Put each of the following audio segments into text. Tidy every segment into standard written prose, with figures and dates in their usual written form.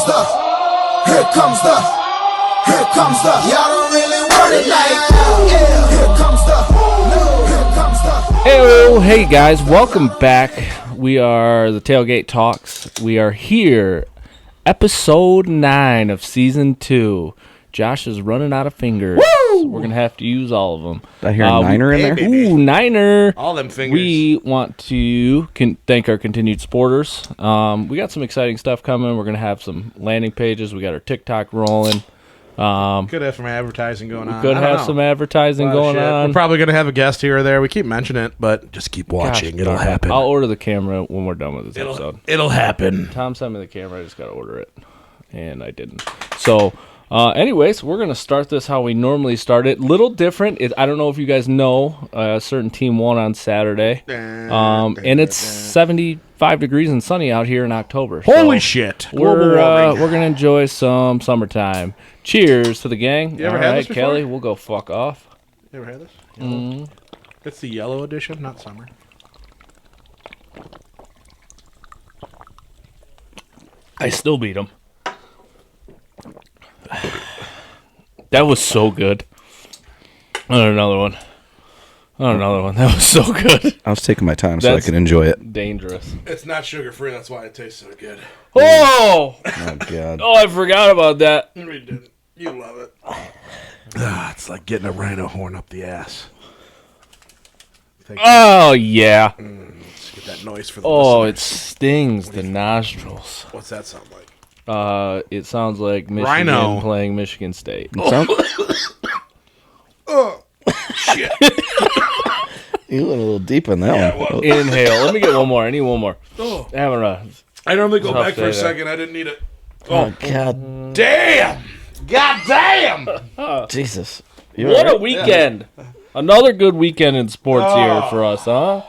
comes the, here comes the, here comes the. Y'all don't really want it like that. Yeah, here comes the, no, here comes the. Hey guys, welcome back. We are the Tailgate Talks. We are here, episode 9 of season 2. Josh is running out of fingers. Woo! We're gonna have to use all of them. Did I hear a niner in there? Baby. Ooh, niner! All them fingers. We want to thank our continued supporters. We got some exciting stuff coming. We're gonna have some landing pages. We got our TikTok rolling. Could have some advertising going on. Could have some advertising going on. We're probably going to have a guest here or there. We keep mentioning it, but just keep watching. Gosh, it'll happen. I'll order the camera when we're done with this episode. It'll happen. Tom sent me the camera. I just got to order it, and I didn't. So, anyways, we're going to start this how we normally start it. Little different. I don't know if you guys know, a certain team won on Saturday, and it's 75 degrees and sunny out here in October. Holy shit. We're going to enjoy some summertime. Cheers to the gang. You ever had this before? Kelly, we'll go fuck off. You ever had this? It's the yellow edition, not summer. I still beat him. That was so good. Another one. That was so good. I was taking my time so I could enjoy it. Dangerous. It's not sugar-free. That's why it tastes so good. Oh! Oh, God. Oh, I forgot about that. We didn't. You love it. It's like getting a rhino horn up the ass. Oh, yeah. Let's get that noise for the Oh, it listeners. stings the nostrils. What's that sound like? It sounds like Michigan Rhino. playing Michigan State. Oh, shit. You went a little deep on that one. Inhale. Let me get one more. I need one more. Oh. Having a I normally go Tough back for day a there. second. I didn't need it. Oh, God. Damn! God damn! Jesus. what a weekend! Another good weekend in sports here for us, huh?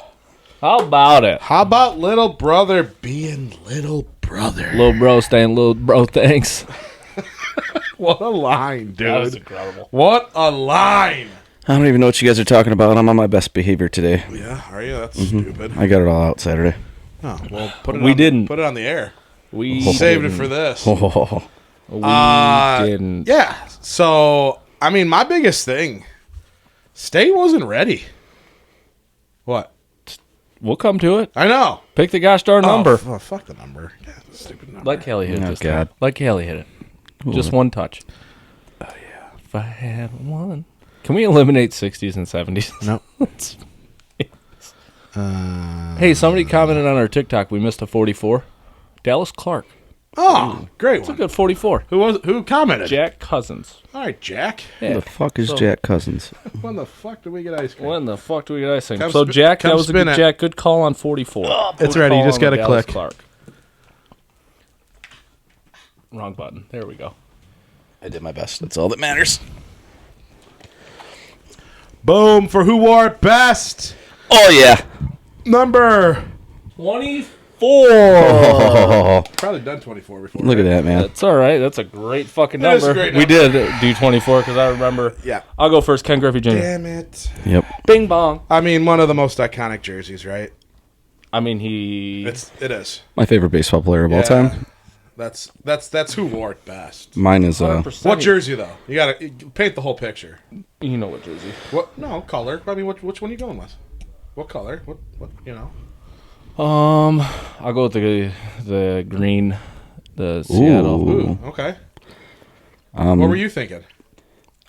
How about it? How about little brother being little brother? Little bro staying little bro, thanks. What a line, That was dude. incredible. What a line. I don't even know what you guys are talking about. I'm on my best behavior today. Yeah, are you? That's stupid. I got it all out Saturday. Oh, well, put it We on, didn't. Put it on the air. We Saved it didn't. for this. Oh, We didn't. Yeah. So, I mean, my biggest thing, State wasn't ready. What? We'll come to it. I know. Pick the gosh darn number. Oh, fuck the number. Yeah, stupid number. Like Kelly hit it Oh, this God. time. Like Kelly hit it. Just one touch. Oh, yeah. If I had one. Can we eliminate 60s and 70s? No. Hey, somebody commented on our TikTok. We missed a 44. Dallas Clark. Oh, great It's a one. good 44. Who commented? Jack Cousins. All right, Jack. who Yeah. the fuck is So- Jack Cousins? When the fuck did we get ice cream? When the fuck do we get ice cream? Come So, sp- Jack, come that was a spin good it. Jack. Good call on 44. It's Good ready. You call just on gotta Dallas click. Clark. Wrong button. There we go. I did my best. That's all that matters. Boom for who wore it best. Oh, yeah. Number. 24. Oh, Probably done 24 before. look at that, man. That's all right. That's a great fucking That is a number. great We number. did do 24 because I remember. Yeah. I'll go first. Ken Griffey Jr. Damn it. Yep. Bing bong. I mean, one of the most iconic jerseys, right? I mean, he. It is. My favorite baseball player of all time. That's who wore it best. Mine is, 100%. What jersey though? You gotta paint the whole picture. You know what jersey? What? No color. I mean, which one are you going with? What color? What? You know? I'll go with the green, the Seattle. Ooh. Okay. Um, What were you thinking?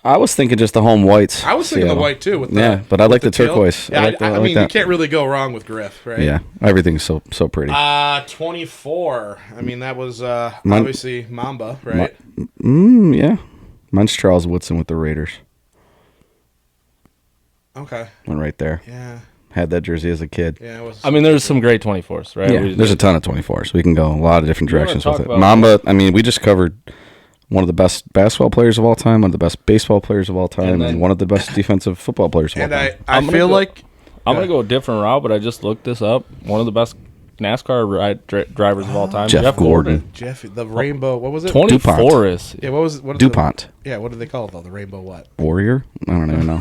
I was thinking just the home whites. I was thinking Seattle. the white too. With the, Yeah, but I like the teal. turquoise. Yeah, I like mean, that. you can't really go wrong with Griff, right? Yeah, everything's so pretty. 24. I mean, that was obviously Mamba, right? Yeah. Mine's Charles Woodson with the Raiders. Okay. One right there. Yeah. Had that jersey as a kid. Yeah. It was. I mean, there's some great 24s, right? Yeah, there's a ton of 24s. We can go a lot of different wanna directions talk with it. about- Mamba, I mean, we just covered one of the best basketball players of all time, one of the best baseball players of all time, And and, then- one of the best defensive football players of all and time. I I'm gonna feel go- like I'm going to go a different route, but I just looked this up. One of the best NASCAR drivers of all time. Jeff Gordon. Jeff, the rainbow. What was it? 24 DuPont. is. Yeah. What was it? What is DuPont. Yeah. What do they call it though? The rainbow what? Warrior? I don't even know.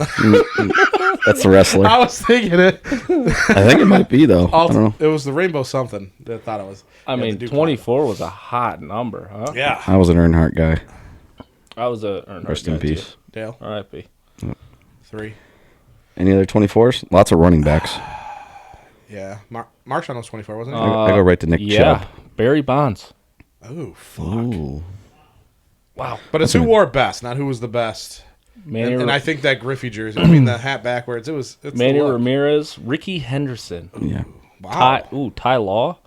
That's the wrestler. I was thinking it. I think it might be though. I don't know. It was the rainbow something that I thought it was. I mean, 24 was a hot number, huh? Yeah. I was an Earnhardt guy. I was a Earnhardt Rest in guy, peace. too. Dale. R.I.P. 3. Any other 24s? Lots of running backs. Yeah. Marshawn was 24, wasn't he? I go right to Nick Chubb. Barry Bonds. Oh, fuck. Ooh. Wow. But it's who wore it best, not who was the best. And I think that Griffey jersey, the hat backwards, it's Manny Ramirez, Ricky Henderson. Yeah. Wow. Ty Law.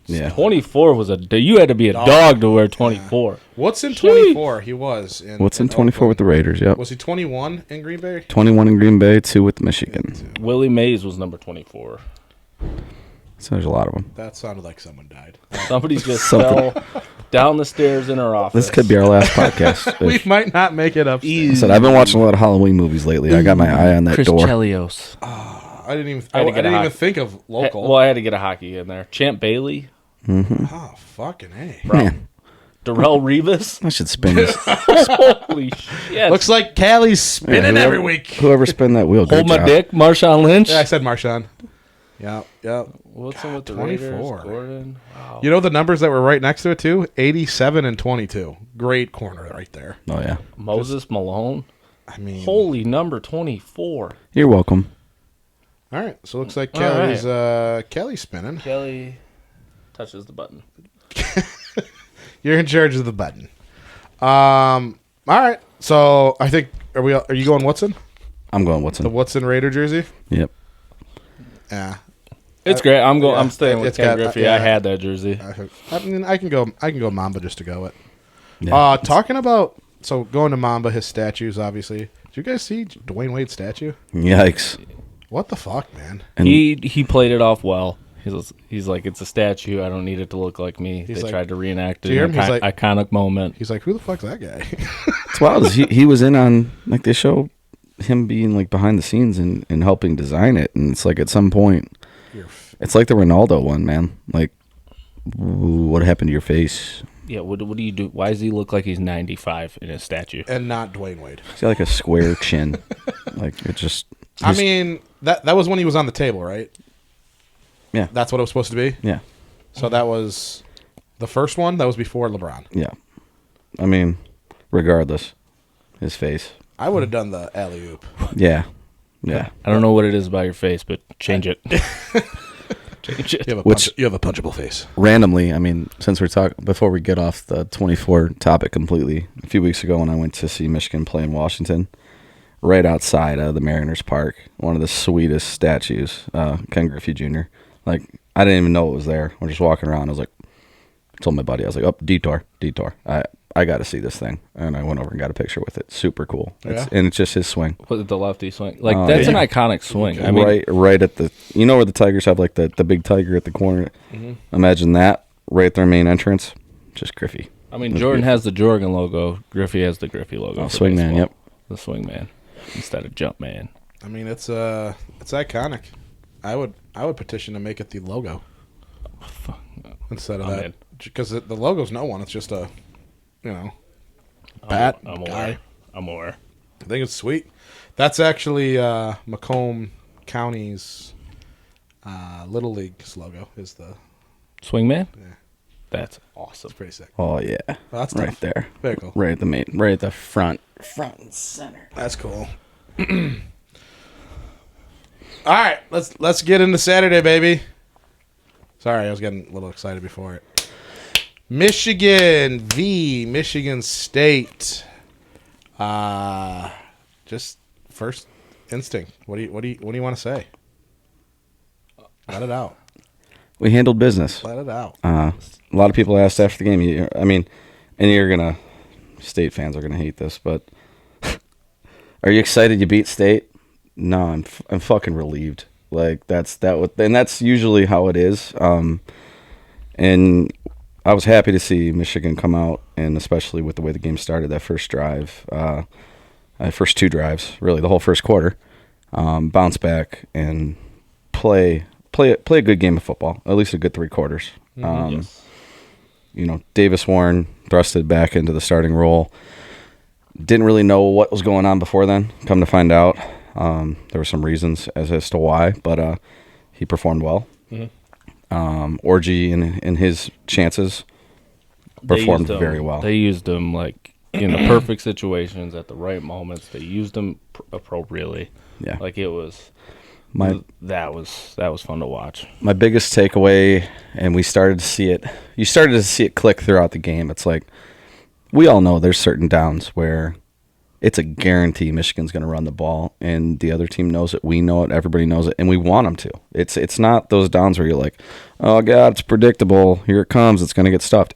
Yeah. 24 was you had to be a dog to wear 24. What's in 24? He was. What's in 24 with the Raiders? Yep. Was he 21 in Green Bay? 21 in Green Bay, 2 with Michigan. Willie Mays was number 24. So there's a lot of them. That sounded like someone died. Somebody just fell down the stairs in our office. This could be our last podcast. We might not make it up. I said I've been watching a lot of Halloween movies lately. I got my eye on that Chris door. Chelios. I didn't even think of local. Well, I had to get a hockey in there. Champ Bailey. Oh, fucking A. Man, Darrell Revis. I should spin this. Holy shit. Looks like Cali's spinning every week. Whoever spin that wheel, Hold good my job. dick. Marshawn Lynch. Yeah, I said Marshawn. Yep. Wilson with the 24. Raiders. Gordon. Wow. You know the numbers that were right next to it, too? 87 and 22. Great corner right there. Oh, yeah. Moses Malone. I mean... Holy number 24. You're welcome. All right. So it looks like All right. Kelly's spinning. Kelly touches the button. You're in charge of the button. All right. So I think... Are you going Woodson? I'm going Woodson. The Woodson Raider jersey? Yep. Yeah. It's great. I'm staying with it's Ken got- Griffey. yeah. I had that jersey. I mean, I can go Mamba just to go it. Yeah. Talking about going to Mamba, his statues, obviously. Did you guys see Dwayne Wade's statue? Yikes. What the fuck, man? And He played it off well. He's like, it's a statue. I don't need it to look like me. He's They like- tried to reenact Do you hear it. him? He's like- Iconic moment. He's like, who the fuck's that guy? it's wild. He was in on, like, they show him being, like, behind the scenes and helping design it. And it's like, at some point, it's like the Ronaldo one, man. Like, what happened to your face? Yeah, what do you do? Why does he look like he's 95 in his statue? And not Dwayne Wade. He's got, like, a square chin. Like, it just... I mean, that was when he was on the table, right? Yeah. That's what it was supposed to be? Yeah. So that was the first one? That was before LeBron. Yeah. I mean, regardless, his face. I would have done the alley-oop. Yeah. Yeah. I don't know what it is about your face, but change it. Change it. You have a punchable face. Randomly, I mean, since we're talking, before we get off the 24 topic completely, a few weeks ago when I went to see Michigan play in Washington, right outside of the Mariners Park, one of the sweetest statues, Ken Griffey Jr. Like, I didn't even know it was there. We're just walking around. I was like, told my buddy, I was like, oh, detour. I got to see this thing. And I went over and got a picture with it. Super cool. And it's just his swing. Put the lefty swing. Like, that's an iconic swing. I mean, right at the, you know where the Tigers have, like, the big tiger at the corner? Mm-hmm. Imagine that right at their main entrance. Just Griffey. I mean, Jordan has the Jordan logo. Griffey has the Griffey logo. Oh, swing man, yep. The swing man instead of jump man. I mean, it's iconic. I would petition to make it the logo instead of that, because the logo's no one. It's just a, bat. I'm guy. aware. I think it's sweet. That's actually Macomb County's Little League's logo. Is the Swing man? Yeah. That's awesome. It's pretty sick. Oh, yeah. Well, that's right tough. there. Very cool. Right at the front and center. That's cool. All right, let's get into Saturday, baby. Sorry, I was getting a little excited before it. Michigan v. Michigan State. Just first instinct. What do you want to say? Let it out. We handled business. Let it out. A lot of people asked after the game. State fans are gonna hate this, but are you excited you beat State? No, I'm fucking relieved. Like that's usually how it is. And I was happy to see Michigan come out, and especially with the way the game started, that first drive, first two drives, really the whole first quarter, bounce back and play a good game of football, at least a good 3 quarters. Yes. Davis Warren thrusted back into the starting role. Didn't really know what was going on before then. Come to find out, There were some reasons as to why, but he performed well. Orgy in his chances performed very well. They used him like in the perfect situations at the right moments. They used him appropriately. Yeah, like it was. That was fun to watch. My biggest takeaway, and we started to see it. You started to see it click throughout the game. It's like we all know there's certain downs where it's a guarantee Michigan's going to run the ball, and the other team knows it. We know it. Everybody knows it, and we want them to. It's not those downs where you're like, oh God, it's predictable. Here it comes. It's going to get stuffed.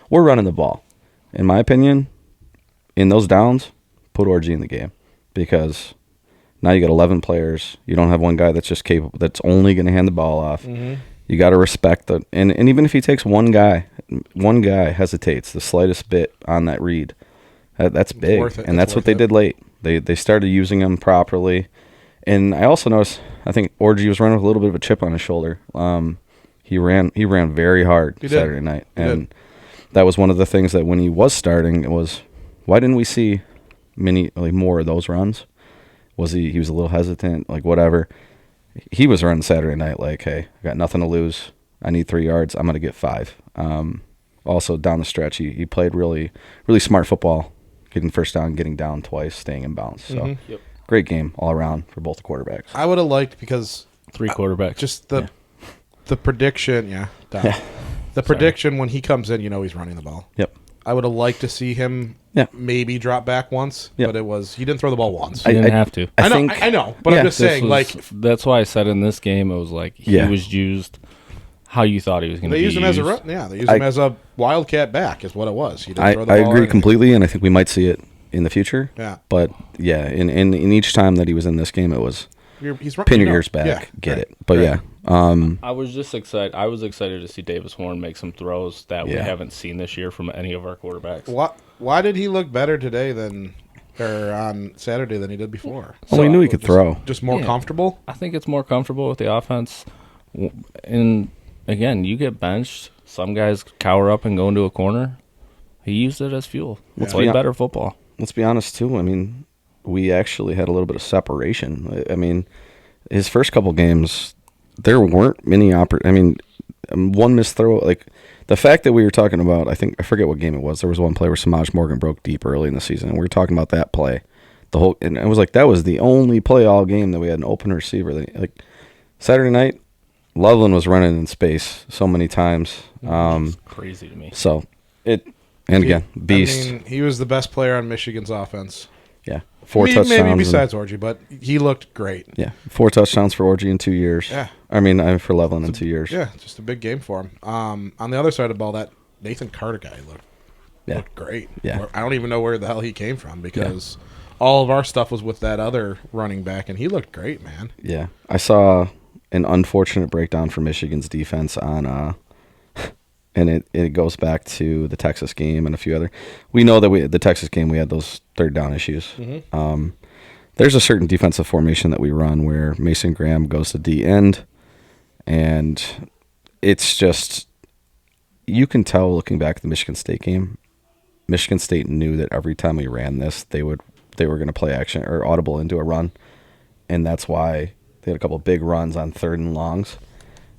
We're running the ball. In my opinion, in those downs, put Orgy in the game because now you got 11 players. You don't have one guy that's just capable, that's only going to hand the ball off. You got to respect the and even if he takes one guy hesitates the slightest bit on that read, that's big, and that's what they did late. They started using him properly, and I also noticed I think Orgy was running with a little bit of a chip on his shoulder. He ran very hard Saturday night, and that was one of the things that when he was starting, it was why didn't we see more of those runs? Was he was a little hesitant, like whatever. He was running Saturday night like, hey, I got nothing to lose. I need 3 yards. I'm going to get 5. Also, down the stretch, he played really, really smart football, getting first down, getting down twice, staying in bounds. So, great game all around for both the quarterbacks. I would have liked because 3 quarterbacks. Just the prediction, the prediction when he comes in, he's running the ball. Yep. I would have liked to see him maybe drop back once, but he didn't throw the ball once. He didn't have to. I know, but I'm just saying, that's why I said in this game it was like he was used how you thought he was going to be used. They used him as a they used him as a wildcat back is what it was. He didn't throw the ball. I agree completely, and I think we might see it in the future. Yeah, but in each time that he was in this game, it was pin your ears back, get it. But I was just excited. I was excited to see Davis Horn make some throws that we haven't seen this year from any of our quarterbacks. Why did he look better today on Saturday than he did before? Well, we knew he could throw. Just more comfortable? I think it's more comfortable with the offense. And, again, you get benched. Some guys cower up and go into a corner. He used it as fuel. Play better football. Let's be honest, too. I mean, we actually had a little bit of separation. I mean, his first couple games, there weren't many one missed throw. Like, the fact that we were talking about, I forget what game it was. There was one play where Samaj Morgan broke deep early in the season, and we were talking about that play. And it was like that was the only play all game that we had an open receiver. Like Saturday night, Loveland was running in space so many times. Crazy to me. So again, beast. I mean, he was the best player on Michigan's offense. Yeah, 4 touchdowns. Maybe besides Orgy, but he looked great. Yeah, 4 touchdowns for Orgy in 2 years. Yeah. For Loveland in 2 years. Yeah, just a big game for him. On the other side of the ball, that Nathan Carter guy looked great. Yeah. I don't even know where the hell he came from because all of our stuff was with that other running back, and he looked great, man. Yeah. I saw an unfortunate breakdown for Michigan's defense on and it goes back to the Texas game and a few other. We know that the Texas game we had those third down issues. There's a certain defensive formation that we run where Mason Graham goes to D end, and it's just you can tell looking back at the Michigan State game. Michigan State knew that every time we ran this, they were going to play action or audible into a run, and that's why they had a couple of big runs on 3rd and longs.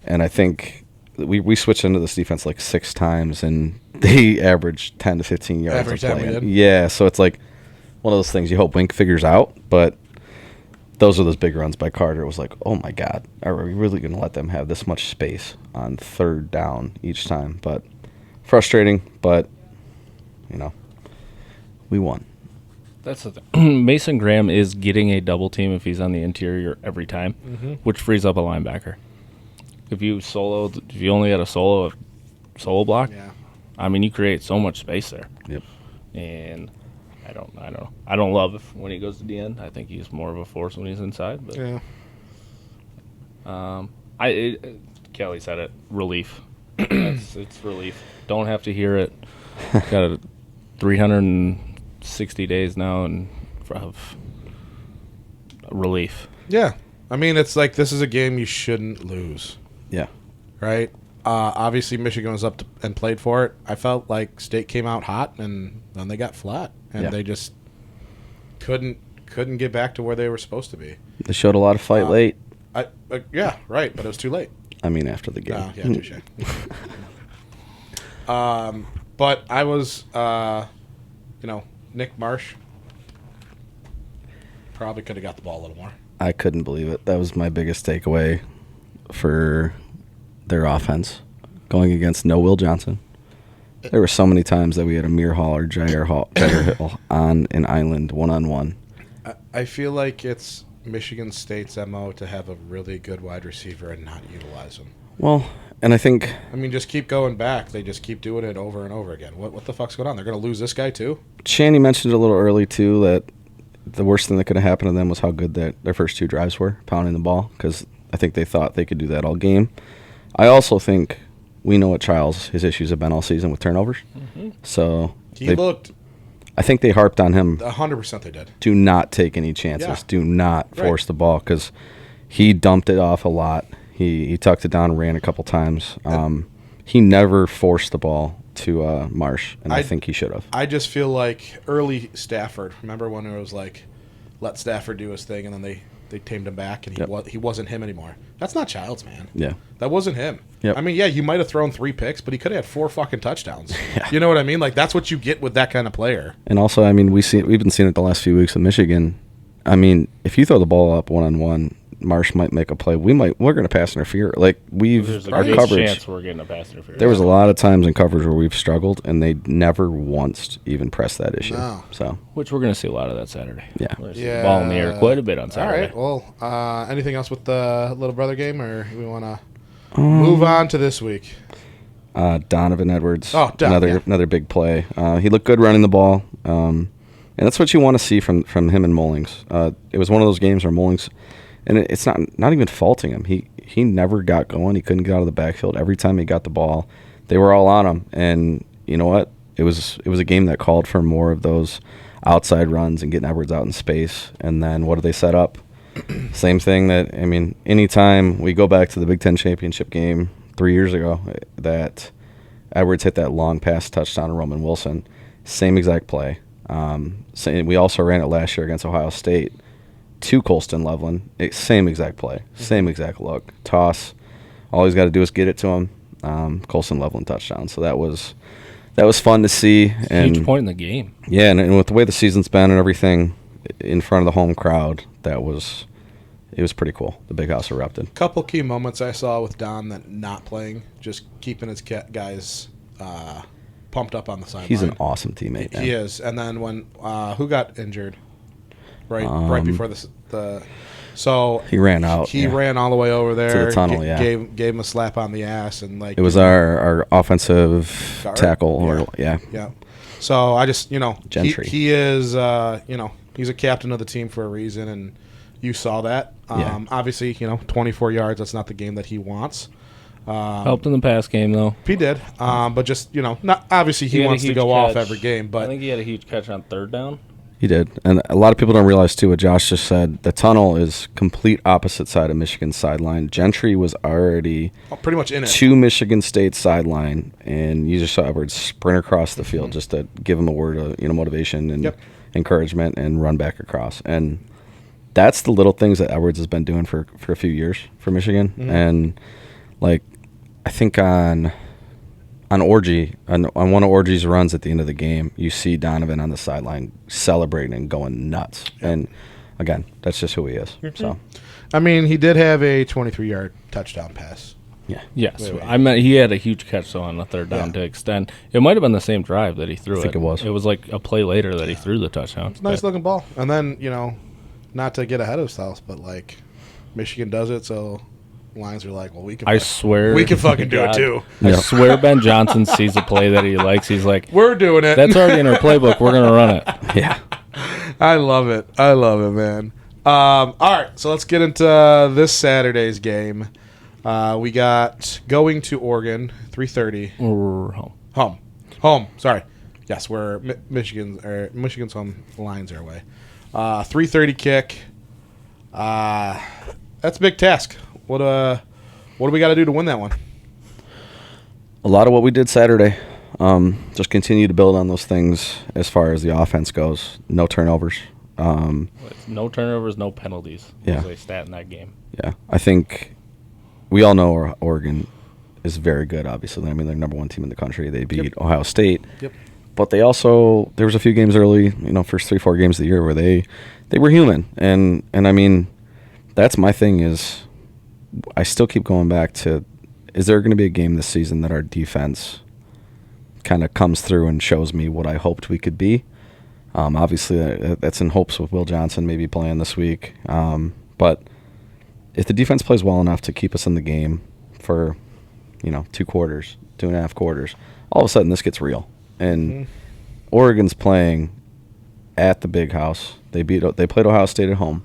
And I think we switched into this defense like 6 times, and they averaged 10 to 15 yards. Every time we did. Yeah, so it's like one of those things you hope Wink figures out, but those are those big runs by Carter. It was like, oh my God, are we really going to let them have this much space on 3rd down each time? But frustrating, but, we won. That's the thing. Mason Graham is getting a double team if he's on the interior every time, which frees up a linebacker. If you only had a solo block, I mean, you create so much space there. Yep. And I don't know. I don't love it when he goes to the end. I think he's more of a force when he's inside. But Kelly said it. Relief. It's relief. Don't have to hear it. Got 360 days now of relief. Yeah. I mean, it's like this is a game you shouldn't lose. Yeah. Right? Obviously, Michigan was up and played for it. I felt like State came out hot, and then they got flat. And they just couldn't couldn't get back to where they were supposed to be. They showed a lot of fight late. Yeah, right, but it was too late. I mean, after the game. Yeah, touche. But I was, Nick Marsh probably could have got the ball a little more. I couldn't believe it. That was my biggest takeaway for their offense going against no Will Johnson. There were so many times that we had Amir Hall or Jair Hill on an island one-on-one. I feel like it's Michigan State's MO to have a really good wide receiver and not utilize him. Well, and I think... just keep going back. They just keep doing it over and over again. What the fuck's going on? They're going to lose this guy too? Channy mentioned a little early, too, that the worst thing that could have happened to them was how good that their first 2 drives were, pounding the ball, because I think they thought they could do that all game. I also think we know what Childs, his issues have been all season with turnovers. Mm-hmm. So he looked... I think they harped on him. 100% they did. Do not take any chances. Yeah. Do not force the ball, because he dumped it off a lot. He tucked it down and ran a couple times. He never forced the ball to Marsh, and I think he should have. I just feel like early Stafford. Remember when it was like, let Stafford do his thing, and then they tamed him back, and he wasn't him anymore. That's not Childs, man. Yeah. That wasn't him. Yep. I mean, yeah, you might have thrown 3 picks, but he could have had 4 fucking touchdowns. Yeah. You know what I mean? Like, that's what you get with that kind of player. And also, I mean, we've been seeing it the last few weeks in Michigan. I mean, if you throw the ball up one-on-one, Marsh might make a play. We're going to pass interfere. Like, there's our good coverage. Chance we're getting a pass interference. There was a lot of times in coverage where we've struggled, and they never once even pressed that issue. No. So, which we're going to see a lot of that Saturday. Yeah. We're gonna see the ball in the air quite a bit on Saturday. All right. Well, anything else with the little brother game, or we want to move on to this week? Donovan Edwards. Oh, another big play. He looked good running the ball, and that's what you want to see from him and Mullings. It was one of those games where Mullings, and it's not even faulting him. He never got going. He couldn't get out of the backfield. Every time he got the ball, they were all on him. And you know what? It was a game that called for more of those outside runs and getting Edwards out in space. And then what do they set up? Same thing that, I mean, anytime we go back to the Big Ten championship game 3 years ago, that Edwards hit that long pass touchdown to Roman Wilson, same exact play. We also ran it last year against Ohio State to Colston Loveland, same exact play, same exact look, toss. All he's got to do is get it to him. Colston Loveland touchdown. So that was fun to see. And huge point in the game. Yeah, and with the way the season's been and everything in front of the home crowd, it was pretty cool. The big house erupted. Couple key moments I saw with Don that not playing, just keeping his guys pumped up on the sideline. He's an awesome teammate. He is. And then when who got injured? Right before so he ran out. He ran all the way over there to the tunnel. Gave him a slap on the ass, and it was our offensive guard? Tackle. Yeah. So I just Gentry. He is he's a captain of the team for a reason, and you saw that. Obviously 24 yards. That's not the game that he wants. Helped in the pass game though. He did, but just not obviously he wants to go off every game. But I think he had a huge catch on 3rd down. He did. And a lot of people don't realize, too, what Josh just said. The tunnel is complete opposite side of Michigan's sideline. Gentry was already pretty much in it. To Michigan State's sideline, and you just saw Edwards sprint across the field just to give him a word of motivation and encouragement and run back across. And that's the little things that Edwards has been doing for a few years for Michigan. Mm-hmm. And, I think on Orgy, on one of Orgy's runs at the end of the game, you see Donovan on the sideline celebrating and going nuts. Yep. And again, that's just who he is. Mm-hmm. So, I mean, he did have a 23-yard touchdown pass. Yeah. Yes. I meant he had a huge catch though on the 3rd down to extend. It might have been the same drive that he threw. I think it was. It was like a play later that he threw the touchdown. It's a nice looking ball. And then not to get ahead of ourselves, but Michigan does it, so Lions are like, well, we can fucking do it too. I swear Ben Johnson sees a play that he likes. He's like, we're doing it. That's already in our playbook. We're going to run it. Yeah. I love it, man. All right, so let's get into this Saturday's game. We got going to Oregon, 3:30. Or home. Sorry. Yes, where Michigan's home. Lions are away. 3:30 kick. That's a big task. What do we got to do to win that one? A lot of what we did Saturday. Just continue to build on those things as far as the offense goes. No turnovers. It's no turnovers, no penalties. Yeah. Was a stat in that game. Yeah, I think we all know Oregon is very good, obviously. I mean, they're number one team in the country. They beat Ohio State. Yep. But they also, there was a few games early, first 3-4 games of the year where they were human. And I mean, that's my thing is I still keep going back to, is there going to be a game this season that our defense kind of comes through and shows me what I hoped we could be? Obviously, that's in hopes with Will Johnson maybe playing this week. But if the defense plays well enough to keep us in the game for, 2 quarters, 2.5 quarters, all of a sudden this gets real. And Oregon's playing at the Big House. They played Ohio State at home.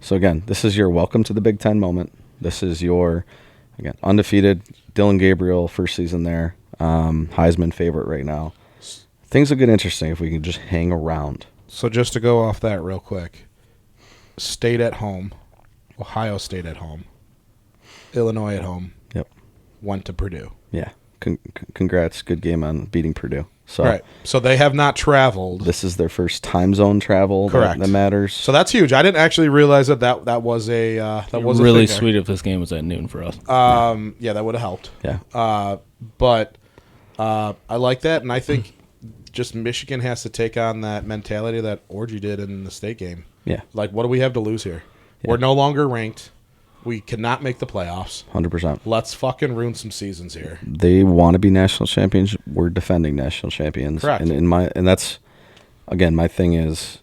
So again, this is your welcome to the Big Ten moment. This is your, again, undefeated Dylan Gabriel, first season there, Heisman favorite right now. Things will get interesting if we can just hang around. So just to go off that real quick, State at home, Ohio State at home, Illinois at home. Yep. Went to Purdue. Yeah. Congrats. Good game on beating Purdue. So right. So they have not traveled. This is their first time zone travel. Correct. That matters. So that's huge. I didn't actually realize that was a was really a thing sweet if this game was at noon for us. Yeah, that would have helped. Yeah. But I like that, and I think just Michigan has to take on that mentality that Orgy did in the state game. Yeah. Like, what do we have to lose here? Yeah. We're no longer ranked. We cannot make the playoffs. 100%. Let's fucking ruin some seasons here. They want to be national champions. We're defending national champions. Correct. And that's, again, my thing is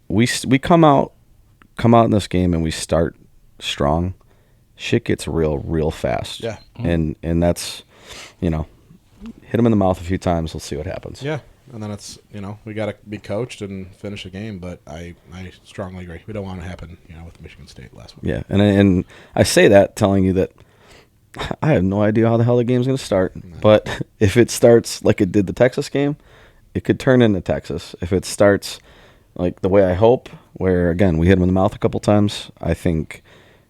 we come out in this game and we start strong. Shit gets real fast. Yeah. And that's, hit them in the mouth a few times. Let's see what happens. Yeah. And then it's, we got to be coached and finish a game. But I strongly agree. We don't want it to happen, with Michigan State last week. Yeah. And I say that telling you that I have no idea how the hell the game's going to start. No. But if it starts like it did the Texas game, it could turn into Texas. If it starts like the way I hope, where, again, we hit them in the mouth a couple times, I think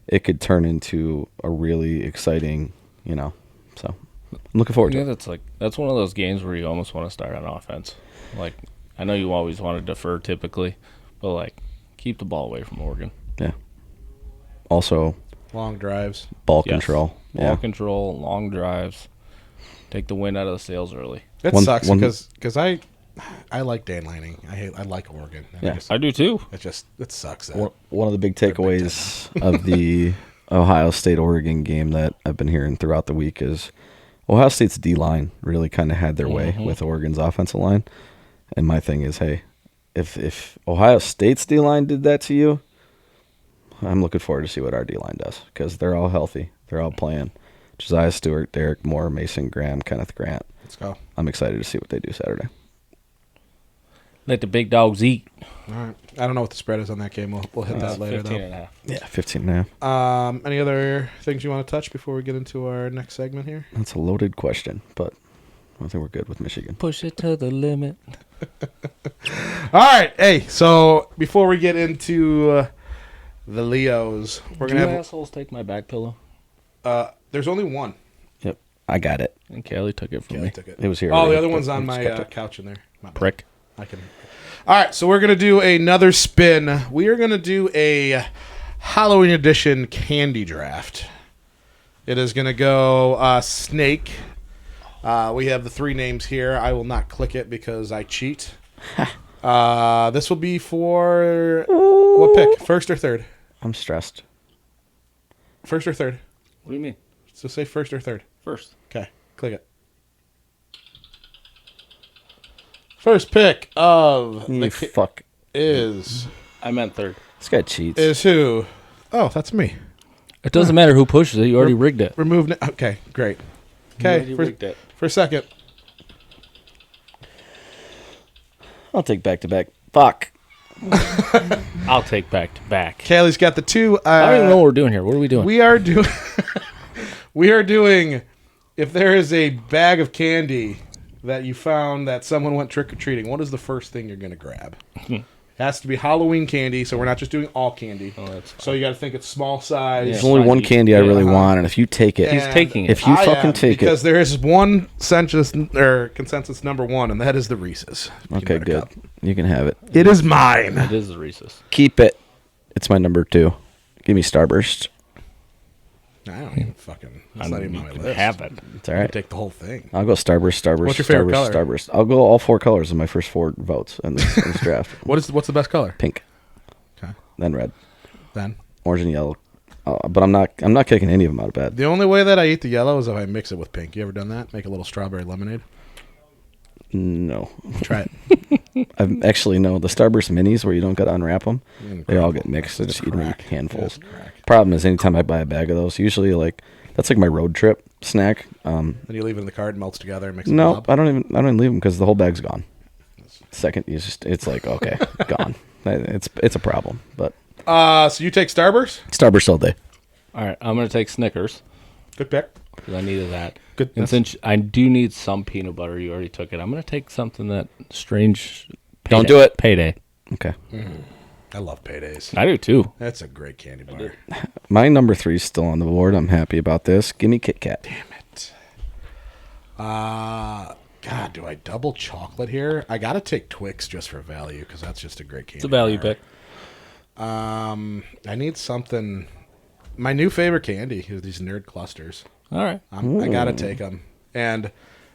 it could turn into a really exciting, so I'm looking forward to it. That's one of those games where you almost want to start on offense. Like, I know you always want to defer typically, but, keep the ball away from Oregon. Yeah. Also, long drives. Ball control. Ball control, long drives. Take the wind out of the sails early. It sucks because I like Dan Lanning. I like Oregon. Yeah, I do too. It sucks. One of the big takeaways of the Ohio State-Oregon game that I've been hearing throughout the week is Ohio State's D-line really kind of had their way with Oregon's offensive line. And my thing is, hey, if Ohio State's D-line did that to you, I'm looking forward to see what our D-line does because they're all healthy. They're all playing. Josiah Stewart, Derek Moore, Mason Graham, Kenneth Grant. Let's go. I'm excited to see what they do Saturday. Let the big dogs eat. All right. I don't know what the spread is on that game. We'll hit that later, 15.5. Yeah, 15.5. Any other things you want to touch before we get into our next segment here? That's a loaded question, but I think we're good with Michigan. Push it to the limit. All right. Hey, so before we get into the Leos, we're going to have assholes take my back pillow? There's only one. Yep, I got it. And Callie took it from me. It was here. Oh, already, the other one's on I my just kept it. couch in there. My bad. Prick. I can. All right, so we're going to do another spin. We are going to do a Halloween edition candy draft. It is going to go Snake. We have the 3 names here. I will not click it because I cheat. This will be for what pick? First or third? I'm stressed. First or third? What do you mean? So say first or third. First. Okay, click it. First pick of You fuck. is I meant third. This guy cheats. is who? Oh, that's me. It doesn't matter who pushes it. You already rigged it. Remove. Okay, great. You Okay, already rigged it. for second. I'll take back-to-back. Fuck. I'll take back to back. Kaylee's got the 2. I don't even know what we're doing here. What are we doing? We are doing. We are doing. If there is a bag of candy that you found that someone went trick or treating, what is the first thing you're going to grab? Has to be Halloween candy, so we're not just doing all candy. Oh, that's fine. So you got to think it's small size. There's only fine. one candy I really Uh-huh. want, and if you take it, He's taking it. if you I fucking am, take because it, there is one consensus number one, and that is the Reese's. Peanut okay, butter good. cup. You can have it. It is mine. It is the Reese's. Keep it. It's my number 2. Give me Starburst. I don't even fucking. That's not even on my You can list. have it. It's all I'll right. take the whole thing. I'll go Starburst. What's your favorite color? Starburst. I'll go all 4 colors in my first 4 votes in this draft. What's the best color? Pink, Okay. then red, Then orange, and yellow. But I'm not kicking any of them out of bed. the only way that I eat the yellow is if I mix it with pink. You ever done that? Make a little strawberry lemonade. No, Try it. I've actually no. The Starburst minis where you don't got to unwrap them, Mm, they all get mixed. I just eat them in crack. handfuls. It's crack. Problem is, anytime I buy a bag of those, usually that's like my road trip snack. Then you leave it in the car, it melts together, and makes it No, blob. I don't even leave them because the whole bag's gone. Second, it's like okay, gone. It's a problem. But So you take Starburst? Starburst all day. All right, I'm going to take Snickers Good pick. because I needed that. Good. And since I do need some peanut butter, you already took it. I'm going to take something that strange. Don't do it. Payday. Okay, I love paydays. I do too. That's a great candy bar. my number 3 is still on the board. I'm happy about this. Give me Kit Kat. God, do I double chocolate here? I gotta take Twix just for value because that's just a great candy. It's a value bar. pick. I need something. My new favorite candy is these nerd clusters. All right. I gotta take them. And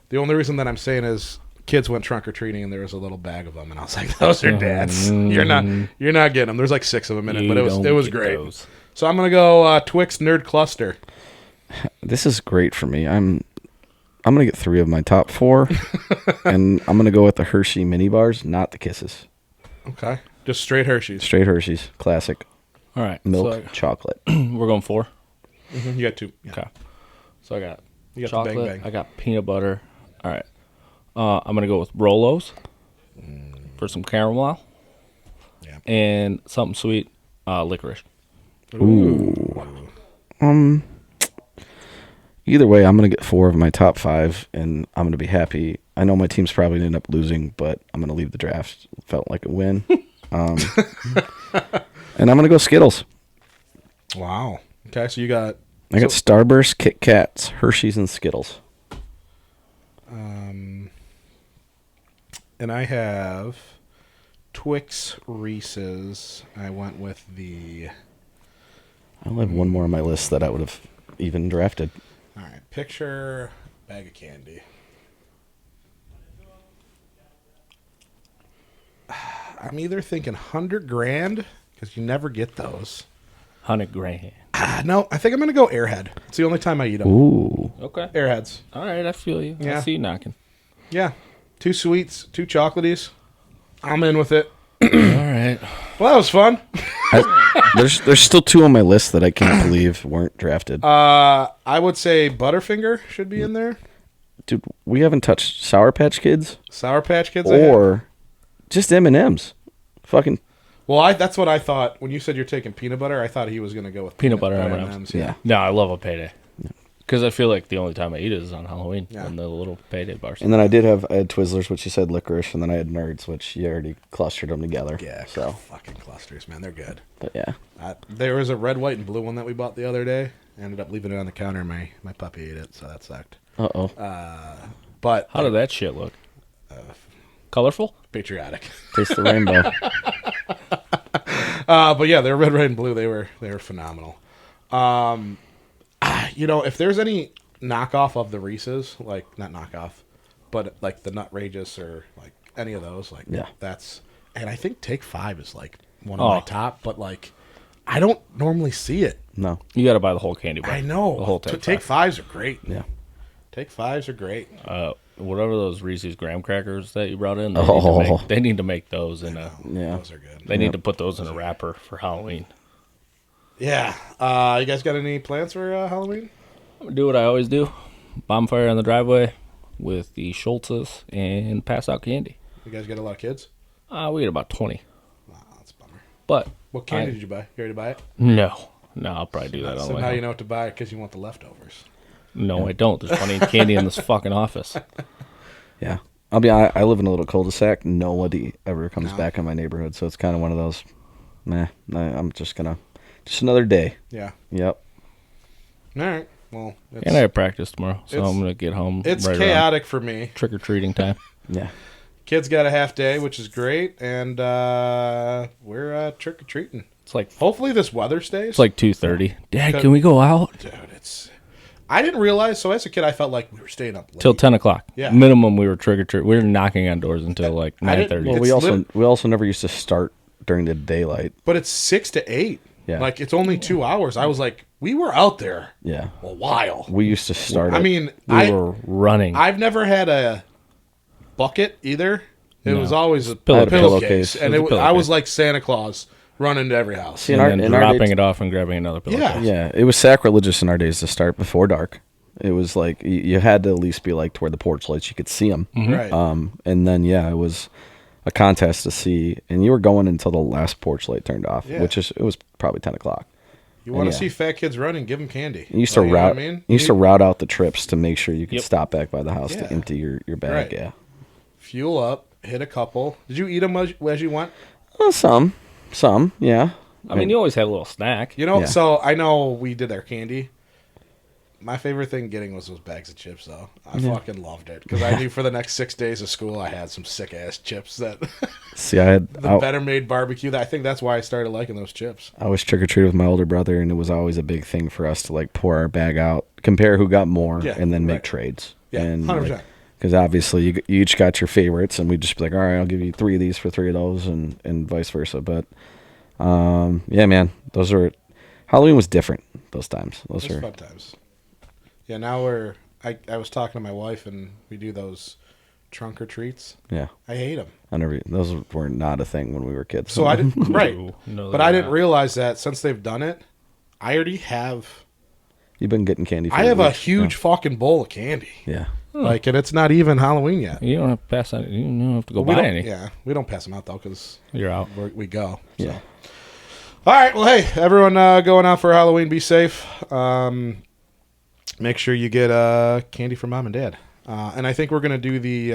the only reason that I'm saying is kids went trunk or treating and there was a little bag of them, and I was like, "Those are dad's. You're not getting them." There's like 6 of them in it, You but it was don't get great. those. So I'm gonna go Twix nerd cluster. This is great for me. I'm gonna get 3 of my top 4, and I'm gonna go with the Hershey mini bars, not the Kisses. Okay, just straight Hershey's. Straight Hershey's, classic All right. milk chocolate. So we're going 4. You got 2. Yeah. Okay. So I got You got chocolate. the Bang Bang. I got peanut butter. All right. I'm going to go with Rolos for some caramel. Yeah. And something sweet, licorice. Either way, I'm going to get 4 of my top 5, and I'm going to be happy. I know my team's probably going to end up losing, but I'm going to leave the draft. Felt like a win. And I'm going to go Skittles. Wow. Okay, so you got I got Starburst, Kit Kats, Hershey's, and Skittles. and I have Twix Reese's. I went with the I only have one more on my list that I would have even drafted. all right, picture bag of candy. I'm either thinking 100 grand because you never get those. 100 grand. No, I think I'm gonna go Airhead. It's the only time I eat them. Ooh. Okay. Airheads. All right, I feel you. Yeah. I see you knocking. Yeah, 2 sweets, 2 chocolaties. I'm in with it. All right. Well, that was fun. There's still 2 on my list that I can't believe weren't drafted. I would say Butterfinger should be in there. Dude, we haven't touched Sour Patch Kids Sour Patch Kids. I had. or just M&M's. Fucking Well, that's what I thought when you said you're taking peanut butter. I thought he was going to go with Peanut butter M&Ms. yeah. No, I love a payday. Because I feel like the only time I eat it is on Halloween. Yeah. And the little payday bars. And then I had Twizzlers, which you said licorice, and then I had Nerds, which you already clustered them together. Yeah, So, fucking clusters, man. They're good. but yeah. There was a red, white, and blue one that we bought the other day. I ended up leaving it on the counter. My puppy ate it, so that sucked. Uh-oh. But How did that shit look? Colorful? patriotic. Taste the rainbow. But yeah, they're red, white, and blue. They were phenomenal. If there's any knockoff of the Reese's, like not knockoff, but like the Nutrageous or like any of those, like Yeah. that's. And I think Take 5 is like one of my Oh. top, but like I don't normally see it. No. You got to buy the whole candy bar. I know. The whole Take Take 5s are great. Yeah. Take 5s are great. Whatever those Reese's graham crackers that you brought in, they need to make those in a. Yeah. Those are good. They need to put those in a wrapper for Halloween. Yeah. You guys got any plans for Halloween? I'm gonna do what I always do: bonfire on the driveway with the Schultzes and pass out candy. You guys got a lot of kids? We get about 20, Wow, that's a bummer. but What candy did you buy? You already buy it? no, I'll probably do that on So the way now home. you know what to buy because you want the leftovers. No, I don't. There's plenty of candy in this fucking office. Yeah. I live in a little cul-de-sac. Nobody ever comes back in my neighborhood, so it's kind of one of those. I'm just another day. Yeah. Yep. All right. Well, And I have practice tomorrow, so I'm gonna get home. It's right chaotic for me. Trick or treating time. Yeah. Kids got a half day, which is great, and we're trick or treating. It's like Hopefully this weather stays. it's like 2:30. Dad, can we go out dude, it's. I didn't realize. So as a kid, I felt like we were staying up late. till 10 o'clock? Yeah. Minimum. We were trick or treat. We were knocking on doors until like I didn't- 9:30. Well, It's we also never used to start during the daylight. But it's 6 to 8. Yeah. Like it's only 2 hours. I was like, we were out there Yeah. a while. We used to start. I mean, we were running. I've never had a bucket either. It was always a Pillowcase. pillowcase, It and was a I was pillowcase. like Santa Claus running to every house. See, and then in our dropping days- it off and grabbing another pillow. Yeah. Yeah, it was sacrilegious in our days to start before dark. It was like you had to at least be like to where the porch lights you could see them. Right. And then it was a contest to see, and you were going until the last porch light turned off, Yeah. it was probably 10 o'clock. You want to yeah. see fat kids running? Give them candy. You used to Like, you know route. what I mean? You used to route out the trips to make sure you could Yep. stop back by the house Yeah. to empty your bag. Right. Yeah, Fuel up, hit a couple. Did you eat them as you went? well, some, yeah. I mean, you always have a little snack. You know, Yeah. so I know we did our candy. My favorite thing getting was those bags of chips, though. I fucking loved it because I knew for the next 6 days of school I had some sick ass chips that See, I had the Better Made barbecue. I think that's why I started liking those chips. I was trick or treated with my older brother, and it was always a big thing for us to like pour our bag out, compare who got more, Yeah, and then make right. trades. Yeah, and 100%. Because obviously you each got your favorites, and we'd just be like, all right, I'll give you 3 of these for 3 of those, and vice versa. But yeah, man, Halloween was different those times. Those It's were fun times. Yeah, now I was talking to my wife and we do those trunk or treats. yeah. I hate them. Those were not a thing when we were kids. So I didn't right, No, but I didn't realize that since they've done it, I already have. You've been getting candy. For I have a weeks. huge fucking bowl of candy. Yeah. Like, and it's not even Halloween yet. You don't have to pass on. You don't have to go We buy don't, any. yeah, we don't pass them out though because You're out. we go. So. Yeah. All right. Well, hey, everyone, going out for Halloween. Be safe. Make sure you get candy from mom and dad. And I think we're gonna do the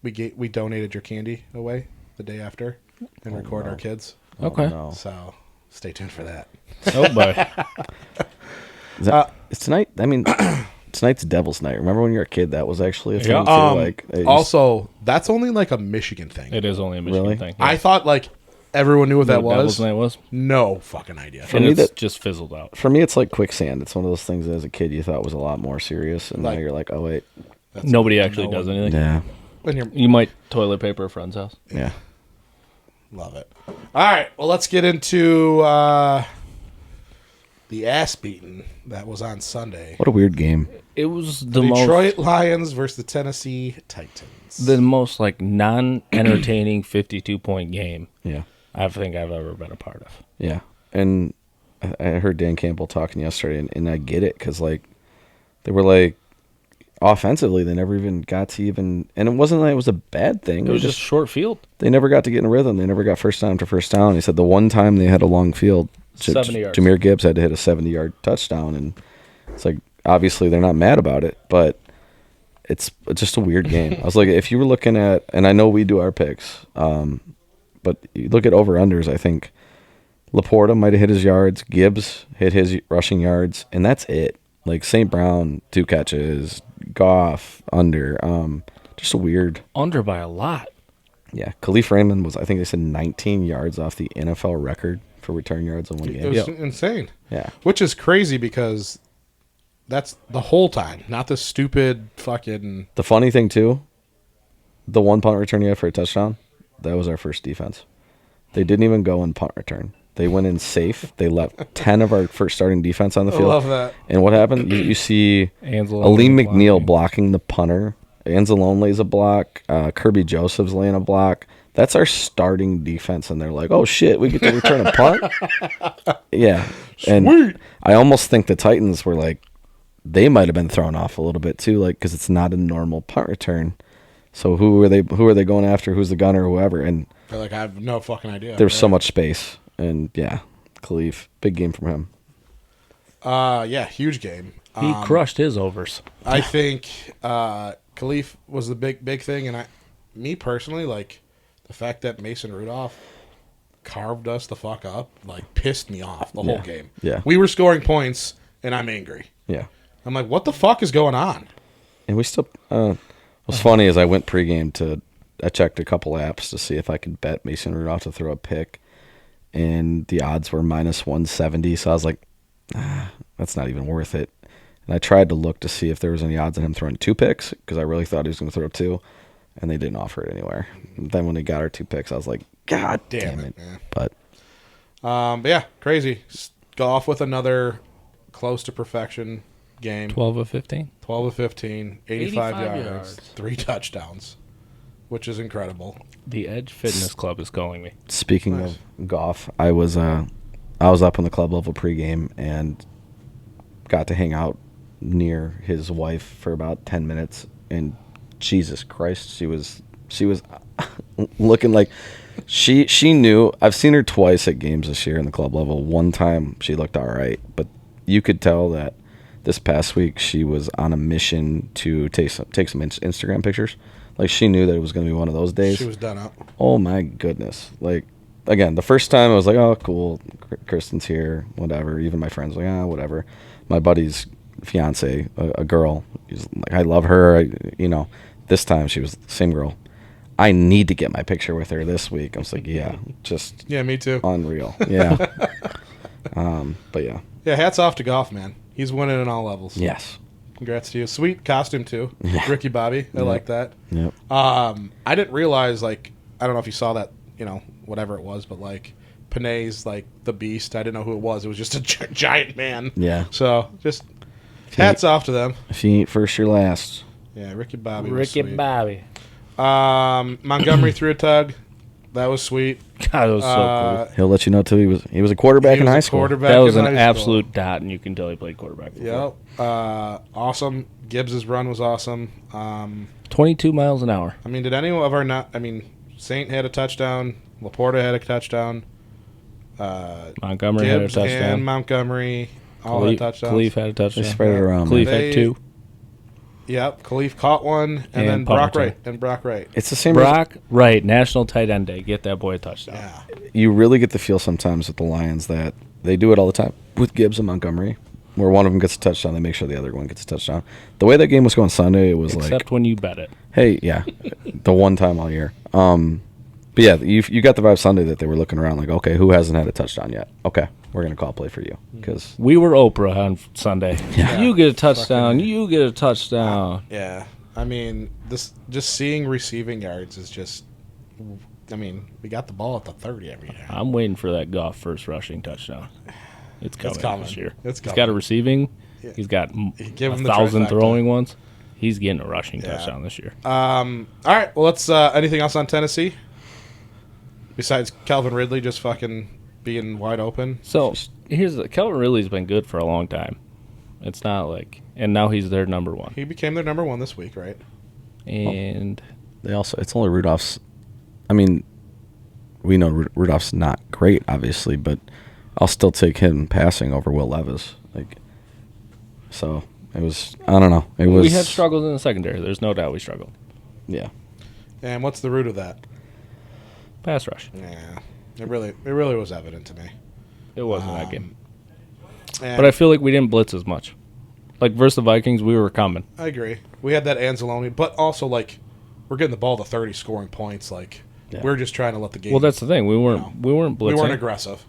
we donated your candy away the day after and record our kids. Okay. Oh, no. So stay tuned for that. Oh boy. It's tonight. I mean, tonight's Devil's Night. Remember when you were a kid? That was actually a thing. Yeah. Too. Like it used- Also, that's only like a Michigan thing. It is only a Michigan Really? thing. I thought like everyone knew what that Devil's was. Night was. No fucking idea. And me, it's that- just fizzled out. for me, it's like quicksand. It's one of those things that as a kid you thought was a lot more serious, and Like- now you're like, oh wait, Nobody actually does anything. yeah, When you're You might toilet paper a friend's house. yeah. Love it. All right. Well, let's get into the ass beating that was on Sunday. What a weird game. It was The the Detroit Lions versus the Tennessee Titans. most like non-entertaining 52-point game Yeah, I think I've ever been a part of. yeah. And I heard Dan Campbell talking yesterday, and I get it because like they were like offensively they never even got to even, and it wasn't like it was a bad thing. It was just short field. they never got to get in a rhythm. They never got first down after first down. He said the one time they had a long field, 70 yards. Jahmyr Gibbs had to hit a 70-yard touchdown, and it's like obviously they're not mad about it, but it's just a weird game. I was like, if you were looking at, and I know we do our picks, but you look at over-unders, I think Laporta might have hit his yards, Gibbs hit his rushing yards, and that's it. Like St. Brown, 2 catches, Goff, under. Just a weird. Under by a lot. Yeah, Khalif Raymond was, I think they said 19 yards off the NFL record for return yards in one It game. was insane. Yeah. Which is crazy because that's the whole time, not the stupid fucking. The funny thing, too, the one punt return you had for a touchdown, that was our first defense. They didn't even go in punt return. They went in safe. They left 10 of our first starting defense on the I field. love that. And what happened? You see Anzalone Aleem McNeil blocking. blocking the punter. Anzalone lays a block. Kirby Joseph's laying a block. That's our starting defense. And they're like, oh, shit, we get to return a punt? Yeah. And Sweet. I almost think the Titans were like, they might have been thrown off a little bit, too, like because it's not a normal punt return. So who are they going after? Who's the gunner or whoever? And They're like, I have no fucking idea. there's so much space. And, yeah, Khalif, big game from him. Yeah, huge game. He crushed his overs. I think Khalif was the big thing, and me personally, like the fact that Mason Rudolph carved us the fuck up, like pissed me off the whole game. Yeah. We were scoring points, and I'm angry. Yeah. I'm like, what the fuck is going on? And we still. What's funny is I went pregame I checked a couple apps to see if I could bet Mason Rudolph to throw a pick, and the odds were minus 170. So I was like, that's not even worth it. And I tried to look to see if there was any odds on him throwing 2 picks because I really thought he was going to throw 2, and they didn't offer it anywhere. And then when he got our 2 picks, I was like, God damn it. Man. But yeah, crazy. Go off with another close to perfection game. 12 of 15. 12 of 15, 85 yards, yards. 3 touchdowns, which is incredible. The Edge Fitness Club is calling me. speaking of golf, I was up on the club level pregame and got to hang out near his wife for about 10 minutes, and Jesus Christ, she was looking like she knew. I've seen her twice at games this year in the club level. One time she looked all right, but you could tell that this past week she was on a mission to take some Instagram pictures. Like she knew that it was going to be one of those days. She was done up. Oh my goodness. Like, again, the first time I was like, oh, cool, Kristen's here, whatever. Even my friends were like, whatever. My buddy's fiance, a girl, he's like, I love her. This time she was the same girl. I need to get my picture with her this week. I was like, just Yeah, me too. unreal. Yeah. But yeah. Yeah, hats off to Goff, man. He's winning in all levels. Yes. Congrats to you. Sweet costume, too. Yeah. Ricky Bobby. I like that. Yep. I didn't realize, like, I don't know if you saw that, whatever it was, but, like, Panay's, like, the beast. I didn't know who it was. It was just a giant man. Yeah. So, just hats off to them. If you ain't first, you're last. Yeah, Ricky Bobby was Ricky sweet. Bobby. Montgomery threw a tug. That was sweet. God, it was so cool. He'll let you know, too. He was a quarterback He in was high a school. quarterback That was in an high school. absolute dot, and you can tell he played quarterback before. Yep. Awesome. Gibbs's run was awesome. 22 miles an hour. I mean, did anyone of our not? I mean, Saint had a touchdown. Laporta had a touchdown. Montgomery had a Gibbs touchdown. and Montgomery all had touchdowns. Khalif had a touchdown. They spread it around. Khalif man. They- had 2. Yep. Khalif caught one, and And then Brock Pumperton. Wright. It's the same. Brock, right, National Tight End Day. Get that boy a touchdown. Yeah. You really get the feel sometimes with the Lions that they do it all the time with Gibbs and Montgomery, where one of them gets a touchdown, they make sure the other one gets a touchdown. The way that game was going Sunday, it was Except when you bet it. hey, yeah, the one time all year. But yeah, you got the vibe Sunday that they were looking around like, okay, who hasn't had a touchdown yet? Okay, we're gonna call play for you because We were Oprah on Sunday. Yeah. You get a touchdown. You get a touchdown. Yeah. I mean, this just seeing receiving yards is just. I mean, we got the ball at the 30 every year. I'm waiting for that Goff first rushing touchdown. It's coming, coming. this year. It's He's coming. got a receiving. Yeah. He's got Give him the 1,000 trifecta. throwing ones. He's getting a rushing Yeah. touchdown this year. All right. Well, let's. Anything else on Tennessee? Besides Calvin Ridley just fucking being wide open. So Kelvin Ridley's been good for a long time. It's not like, and now he's their number one. He became their number 1 this week, right? And they also it's only Rudolph's. I mean, we know Rudolph's not great, obviously, but I'll still take him passing over Will Levis. So it was. I don't know. It was. we had struggles in the secondary. There's no doubt we struggled. Yeah. And what's the root of that? Pass rush. Yeah, it really was evident to me. It wasn't that game. And But I feel like we didn't blitz as much. Like versus the Vikings, we were coming. I agree. We had that Anzalone, but also like we're getting the ball to 30, scoring points. Like Yeah. we're just trying to let the game. Well, that's the thing. We weren't blitzing. we weren't aggressive.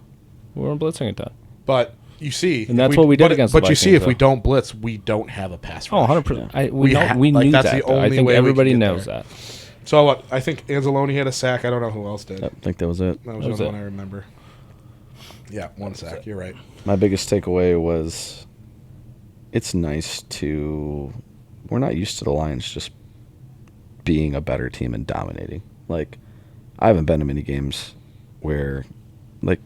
We weren't blitzing a ton. But you see, And that's what we did against the But you see, Vikings, if we though. don't blitz, we don't have a pass Oh, rush. 100%. We We knew that's that. the though. I only think way we everybody can get knows there. that. So what? I think Anzalone had a sack. I don't know who else did. I think that was it. That was That the was only it. one I remember. Yeah, one sack. You're right. My biggest takeaway was it's nice to. We're not used to the Lions just being a better team and dominating. Like, I haven't been to many games where, like,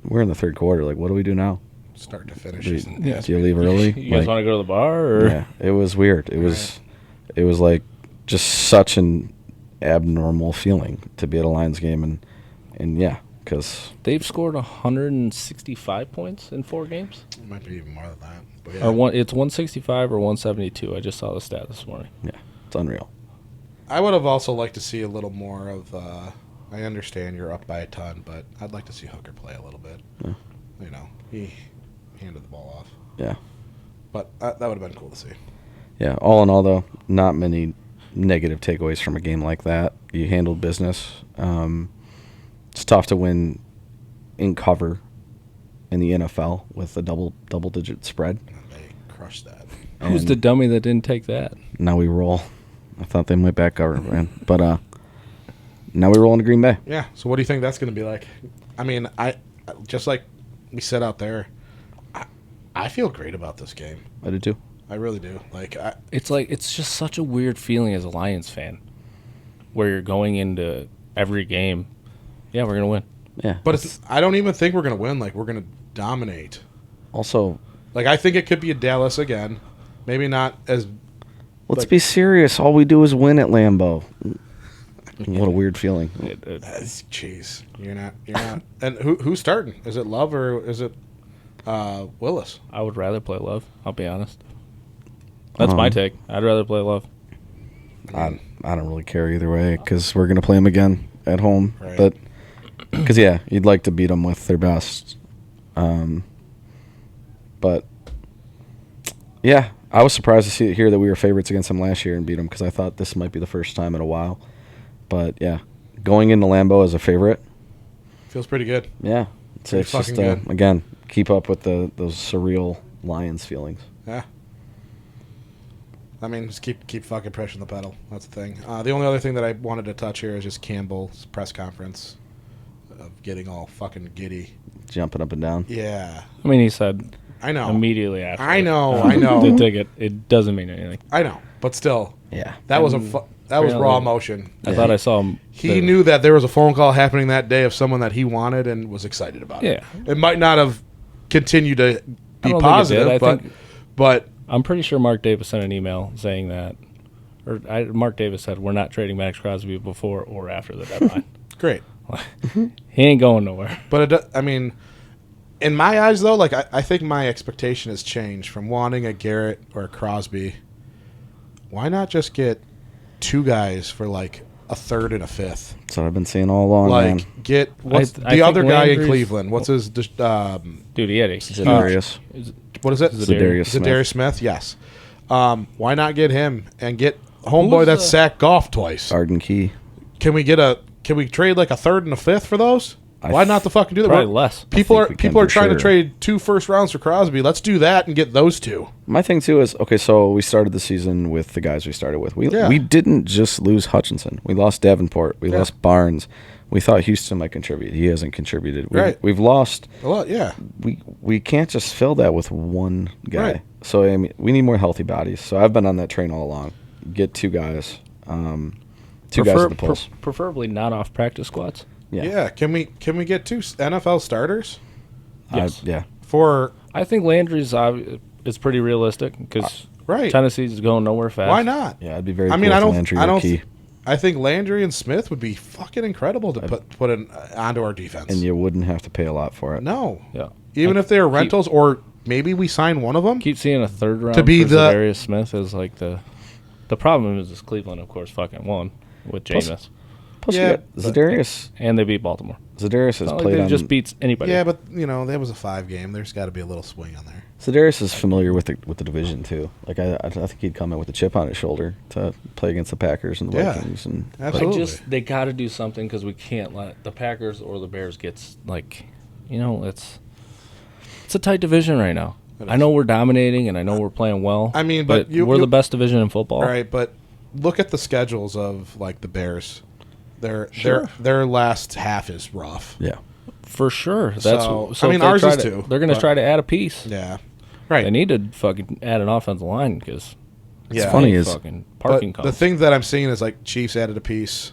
we're in the third quarter. Like, what do we do now? Start to finish. Do isn't- Yeah. you leave early? You guys Like, want to go to the bar? Or? yeah, it was weird. It was like just such an abnormal feeling to be at a Lions game and yeah, because They've scored 165 points in 4 games. It might be even more than that. But yeah. Or it's 165 or 172. I just saw the stat this morning. yeah, It's unreal. I would have also liked to see a little more of. I understand you're up by a ton, but I'd like to see Hooker play a little bit. Yeah. You know, he handed the ball off. Yeah. But that would have been cool to see. Yeah. All in all, though, not many negative takeaways from a game like that. You handled business. It's tough to win in cover in the NFL with a double-digit spread. And they crushed that. Who's the dummy that didn't take that? Now we roll. I thought they might back cover, man. But now we roll into Green Bay. Yeah. So what do you think that's going to be like? I mean, I just like we said out there, I feel great about this game. I did too. I really do. It's just such a weird feeling as a Lions fan, where you're going into every game. Yeah, we're gonna win. Yeah. But I don't even think we're going to win. Like, we're going to dominate. Also, Like, I think it could be a Dallas again. Maybe not as... let's be serious. All we do is win at Lambeau. What a weird feeling. Jeez. You're not... And who's starting? Is it Love or is it Willis? I would rather play Love. I'll be honest. That's my take. I'd rather play Love. I don't really care either way because we're going to play them again at home. Right. But because, yeah, you'd like to beat them with their best. But, yeah, I was surprised to hear that we were favorites against them last year and beat them because I thought this might be the first time in a while. But, yeah, going into Lambeau as a favorite. Feels pretty good. Yeah. Pretty It's just, fucking good. again, keep up with those surreal Lions feelings. Yeah. I mean, just keep fucking pressing the pedal. That's the thing. The only other thing that I wanted to touch here is just Campbell's press conference of getting all fucking giddy. Jumping up and down. Yeah. I mean, he said I know. immediately after. I know. The ticket. It doesn't mean anything. I know. But still, Yeah. that was raw emotion. I thought I saw him. He knew that there was a phone call happening that day of someone that he wanted and was excited about it. Yeah. It might not have continued to I be don't think it positive, did. I think- but I'm pretty sure Mark Davis sent an email saying that, Mark Davis said we're not trading Max Crosby before or after the deadline. great. He ain't going nowhere. But I mean, in my eyes, though, like I think my expectation has changed from wanting a Garrett or a Crosby. Why not just get two guys for like a third and a fifth? That's what I've been saying all along, man. Like get what's I the other think guy in Landry's- Cleveland? What's his? Dude, Eddie. Zadarius. What is it? Zadarius Smith. Zadarius Smith. Yes. Why not get him and get homeboy that's sacked Goff twice? Arden Key. Can we trade like a third and a fifth for those? Why not the fucking do that? Probably less. People I think we can are for trying to sure. trade 2 first rounds for Crosby. Let's do that and get those two. My thing, too, is, okay, so we started the season with the guys we started with. We didn't just lose Hutchinson. We lost Davenport. We lost Barnes. We thought Houston might contribute. He hasn't contributed. We've lost. Well, yeah. We can't just fill that with one guy. Right. So, I mean, we need more healthy bodies. So I've been on that train all along. Get two guys. Two guys at the pulse. Preferably not off practice squads. Yeah. Can we get 2 NFL starters Yes. Yeah. for I think Landry's is pretty realistic because right? Tennessee's going nowhere fast. Why not? Yeah, I'd be very I cool mean, with Landry or Key. I think Landry and Smith would be fucking incredible to put onto our defense. And you wouldn't have to pay a lot for it. No. Yeah. Even if they're rentals, or maybe we sign one of them. Keep seeing a third round To be for the- Zadarius Smith is like the problem is this Cleveland, of course, fucking won with Jameis. Plus, Yeah, you got Zadarius. And they beat Baltimore. Zadarius has Not like played they on. just beats anybody. Yeah, but that was a 5 game. There's got to be a little swing on there. Zadarius is familiar with the division too. Like I think he'd come in with a chip on his shoulder to play against the Packers and the Yeah, Vikings. And absolutely. They got to do something because we can't let the Packers or the Bears get it's a tight division right now. I know we're dominating and I know we're playing well. I mean, but we're the best division in football. Right, but look at the schedules of like the Bears. Their last half is rough. yeah, For sure. That's So, I mean, if they ours try is to- too, They're going to but- try to add a piece. Yeah. Right. They need to fucking add an offensive line because Yeah. funny is- fucking parking But the costs. thing that I'm seeing is like Chiefs added a piece,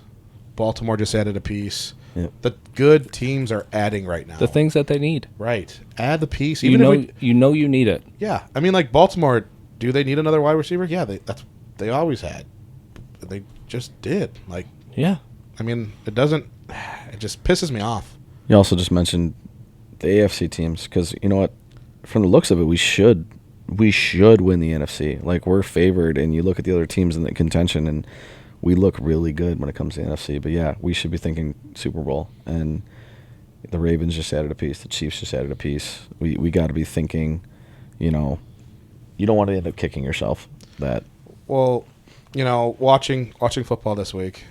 Baltimore just added a piece. Yep. The good teams are adding right now. The things that they need. Right. Add the piece. You Even know, if you need it. yeah. I mean, like Baltimore, do they need another wide receiver? Yeah, they always had. They just did. Like, Yeah. I mean, it just pisses me off. you also just mentioned the AFC teams because you know what? From the looks of it, we should we should win the NFC. Like, we're favored, and you look at the other teams in the contention, and we look really good when it comes to the NFC. But yeah, we should be thinking Super Bowl, and the Ravens just added a piece. The Chiefs just added a piece. We got to be thinking, you know, you don't want to end up kicking yourself. That Well, you know, watching football this week,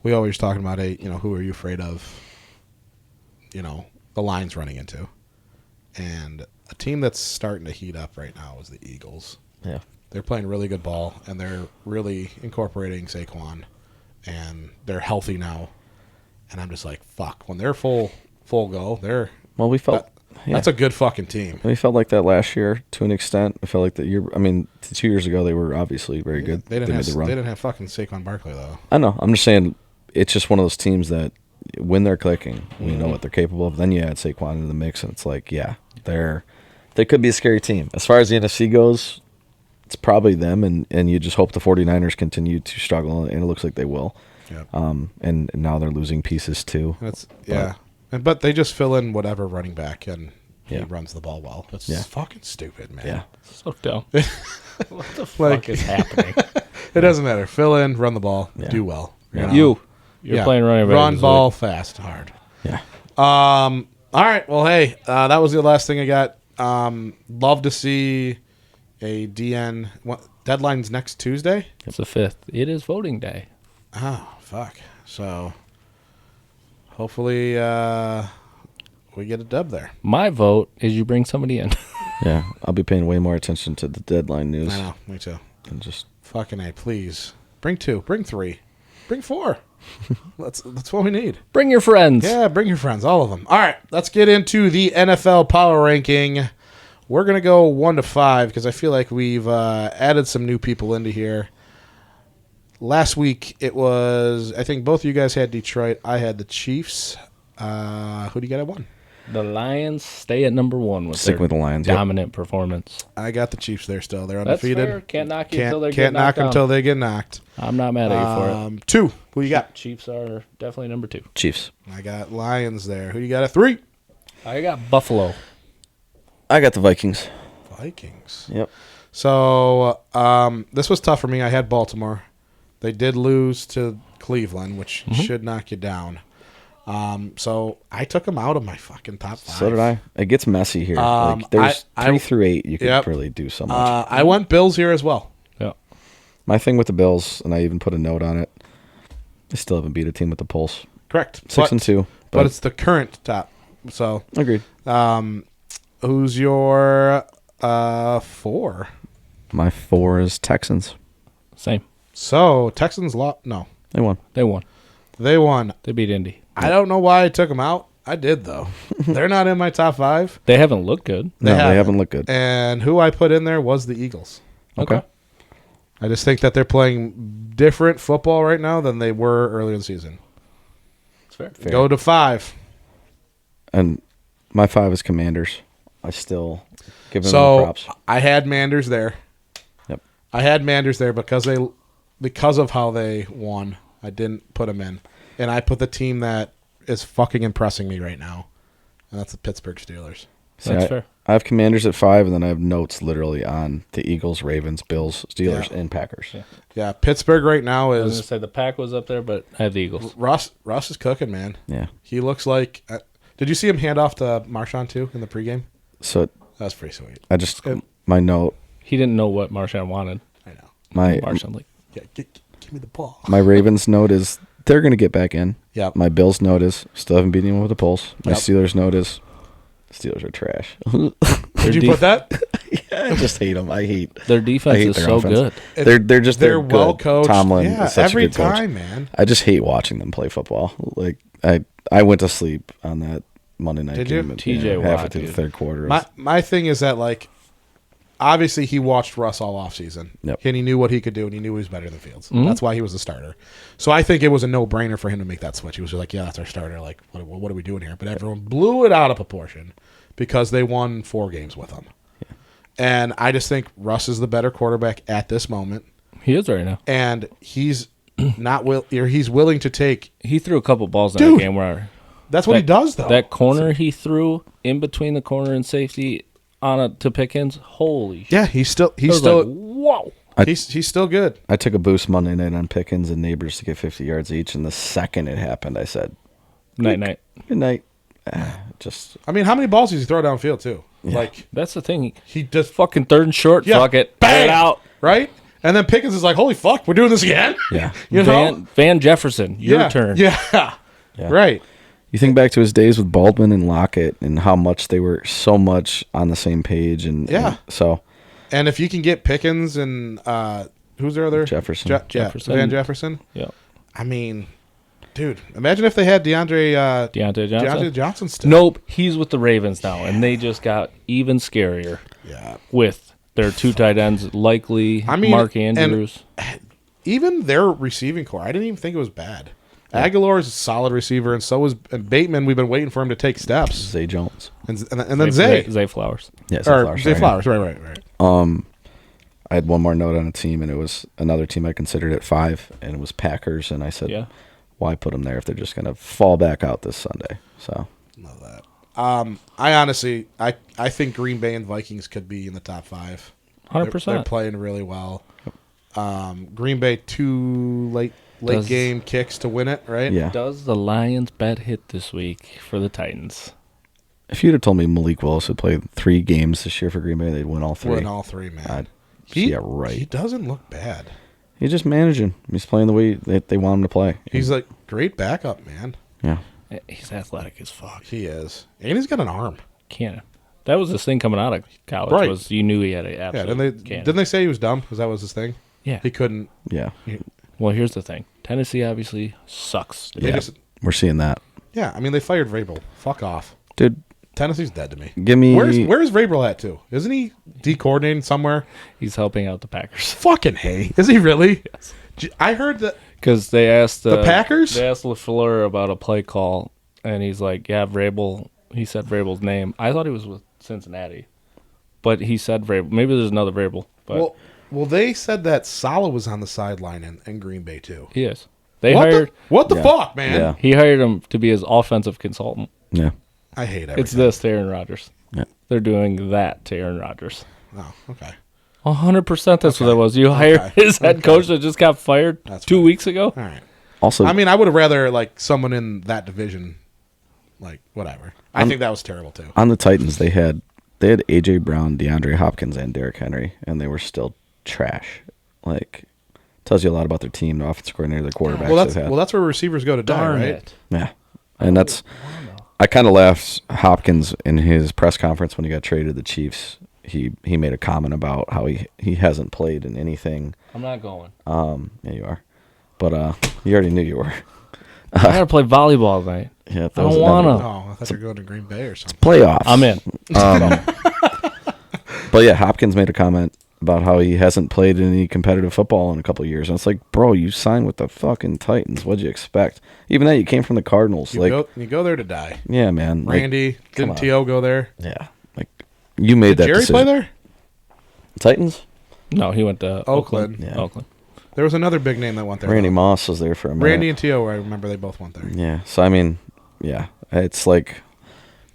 we always talking about who are you afraid of? You know, the Lions running into, and a team that's starting to heat up right now is the Eagles. yeah. They're playing really good ball, and they're really incorporating Saquon, and they're healthy now. And I'm just like, fuck, when they're full go, they're Well, we felt that's a good fucking team. we felt like that last year to an extent. I felt like that year. I mean, 2 years ago they were obviously very good. They didn't made the run. They didn't have fucking Saquon Barkley though. I know. I'm just saying, it's just one of those teams that when they're clicking, we know what they're capable of. Then you add Saquon into the mix, and it's like, yeah, they could be a scary team. As far as the NFC goes, it's probably them, and you just hope the 49ers continue to struggle, and it looks like they will. Yep. And now they're losing pieces too. But they just fill in whatever running back, and he Yeah. runs the ball well. It's Yeah. fucking stupid, man. Yeah. So dumb. What the fuck Like- is happening? It doesn't matter. Fill in, run the ball, Yeah. do well. know? You're playing running back. Run this ball week. fast, hard. Yeah. All right. Well, hey, that was the last thing I got. Love to see a DN. What, deadline's next Tuesday? It's the 5th. It is voting day. Oh, fuck. So, hopefully, we get a dub there. My vote is you bring somebody in. Yeah. I'll be paying way more attention to the deadline news I know. Me too. and just Fucking A, please. Bring 2. Bring 3. Bring 4. That's what we need. Bring your friends. Yeah, bring your friends, all of them. All right, let's get into the NFL power ranking. We're going to go 1 to 5 because I feel like we've added some new people into here. Last week, it was, I think both of you guys had Detroit. I had the Chiefs. Who do you got at 1? The Lions stay at number 1 with stick their with the Lions. Yep. dominant performance. I got the Chiefs there still. They're That's undefeated. fair. Can't knock you until they Can't get knock knocked them down. until they get knocked. I'm not mad at you for it. 2. Who you got? Chiefs are definitely number 2. Chiefs. I got Lions there. Who do you got at 3? I got Buffalo. I got the Vikings. Vikings. Yep. So this was tough for me. I had Baltimore. They did lose to Cleveland, which should knock you down. So I took them out of my fucking top 5. So did I. It gets messy here. Like, there's 3 through 8. You could really do so much. I went Bills here as well. Yeah. My thing with the Bills, and I even put a note on it, I still haven't beat a team with the pulse. Correct. 6-2. But it's the current top. So Agreed. who's your 4? My 4 is Texans. Same. So Texans lost. No, They won. They won. they won. They beat Indy. I don't know why I took them out. I did though. They're not in my top 5. They haven't looked good. They haven't looked good. And who I put in there was the Eagles. Okay. I just think that they're playing different football right now than they were earlier in the season. It's fair. Go to 5. And my 5 is Commanders. I still give them the So props. I had Manders there. Yep. I had Manders there because of how they won. I didn't put them in, and I put the team that is fucking impressing me right now, and that's the Pittsburgh Steelers. See, That's I, fair. I have Commanders at 5, and then I have notes literally on the Eagles, Ravens, Bills, Steelers, Yeah. and Packers. Yeah. Yeah, Pittsburgh right now I was going is to say the Pack was up there, but I have the Eagles. Russ. Russ is cooking, man. Yeah. He looks like. Did you see him hand off to Marshawn too in the pregame? So That's pretty sweet. I just, Good. my note, He didn't know what Marshawn wanted. I know. Marshawn, like, Yeah, give me the ball. my Ravens note is they're going to get back in. Yep. My Bills note is still haven't beaten anyone with a pulse. My Yep. Steelers note is Steelers are trash. Did you put that? I just hate them. I hate their defense hate is their so offense. good. They're just They're good. well coached. Tomlin Yeah, is such every a good coach. time, man. I just hate watching them play football. Like I went to sleep on that Monday night Did you? game. TJ halfway Watt, through the dude. third quarter. My thing is that, like, obviously he watched Russ all offseason. Yep. And he knew what he could do, and he knew he was better than Fields. That's why he was the starter. So I think it was a no-brainer for him to make that switch. He was just like, yeah, that's our starter. Like, what are we doing here? But everyone blew it out of proportion because they won 4 games with him. Yeah. And I just think Russ is the better quarterback at this moment. He is right now. And he's he's willing to take. He threw a couple balls in Dude. that game where That's what he does, though. that corner he threw in between the corner and safety to Pickens. Holy shit. Yeah, he's still Whoa. he's still good. I took a boost Monday night on Pickens and Neighbors to get 50 yards each, and the second it happened, I said, Night. good night. I mean, how many balls does he throw downfield too? Like That's the thing. he just Fucking third and short. Yeah. Fuck it. Bang! Get it out. right, and then Pickens is like, "Holy fuck, we're doing this again!" Yeah. you know, Van Jefferson, your yeah, turn. Yeah. Right. You think back to his days with Baldwin and Lockett and how much they were so much on the same page. And so And if you can get Pickens and who's their other Jefferson. Jefferson. Van Jefferson. Yeah. I mean, dude, imagine if they had Deontay Johnson. DeAndre Johnson still. Nope, he's with the Ravens now, and they just got even scarier Yeah. with their two tight ends, likely Mark Andrews. Even their receiving core, I didn't even think it was bad. Aguilar is a solid receiver, and so is Bateman. We've been waiting for him to take steps. Zay Jones. And then Zay. Zay Flowers. Yeah, Zay Flowers. Right. I had one more note on a team, and it was another team I considered at 5, and it was Packers. And I said, why put them there if they're just going to fall back out this Sunday? So Love that. I honestly, I think Green Bay and Vikings could be in the top 5. 100%. They're playing really well. Green Bay 2 late game kicks to win it, right? yeah. Does the Lions bet hit this week for the Titans? If you'd have told me Malik Willis would play 3 games this year for Green Bay, they'd win all 3. Win all 3, man. Yeah, right. He doesn't look bad. He's just managing. He's playing the way they want him to play. He's like great backup, man. Yeah. He's athletic as fuck. He is, and he's got an arm. Cannon. That was his thing coming out of college. Right. Was you knew he had an Yeah, absolute didn't they say he was dumb? Because that was his thing. Yeah. He couldn't. Yeah. Well, here's the thing. Tennessee obviously sucks. Yeah. We're seeing that. Yeah, I mean they fired Vrabel. Fuck off. Dude, Tennessee's dead to me. give me... Where's Vrabel at too? Isn't he de-coordinating somewhere? He's helping out the Packers. Fucking hey, is he really? Yes. I heard that Because they asked the Packers. They asked LaFleur about a play call, and he's like, "Yeah, Vrabel." He said Vrabel's name. I thought he was with Cincinnati, but he said Vrabel. Maybe there's another Vrabel. But Well, they said that Saleh was on the sideline in Green Bay too. he is. They What hired. what the Yeah. fuck, man? Yeah. He hired him to be his offensive consultant. Yeah. I hate everything. It's this to Aaron Rodgers. Yeah. They're doing that to Aaron Rodgers. Oh, okay. 100%. That's what it was. You hired his head coach that just got fired That's 2 fine. weeks ago. All right. Also, I mean, I would have rather like someone in that division, like whatever. I think that was terrible too. on the Titans, they had A.J. Brown, DeAndre Hopkins, and Derrick Henry, and they were still trash. Like, tells you a lot about their team, the offensive coordinator, the quarterbacks Well, they've had. that's where receivers go to die, Darn right? it. Yeah. And that's... I kind of laughed Hopkins in his press conference when he got traded to the Chiefs. He made a comment about how he hasn't played in anything. I'm not going. Yeah, you are. But you already knew you were. I got to play volleyball tonight. Yeah, I don't want to. Oh, I thought you were going to Green Bay or something. Playoffs. I'm in. But yeah, Hopkins made a comment about how he hasn't played any competitive football in a couple of years. And it's like, bro, you signed with the fucking Titans. What'd you expect? Even that, you came from the Cardinals. You go there to die. Yeah, man. Like, Randy, didn't on. T.O. go there? yeah. Like, you made Did that Jerry decision. play there? Titans? No, he went to Oakland. Yeah. Oakland. There was another big name that went there. Randy though. Moss was there for a minute. Randy and T.O., I remember they both went there. Yeah. So, I mean, yeah. It's like,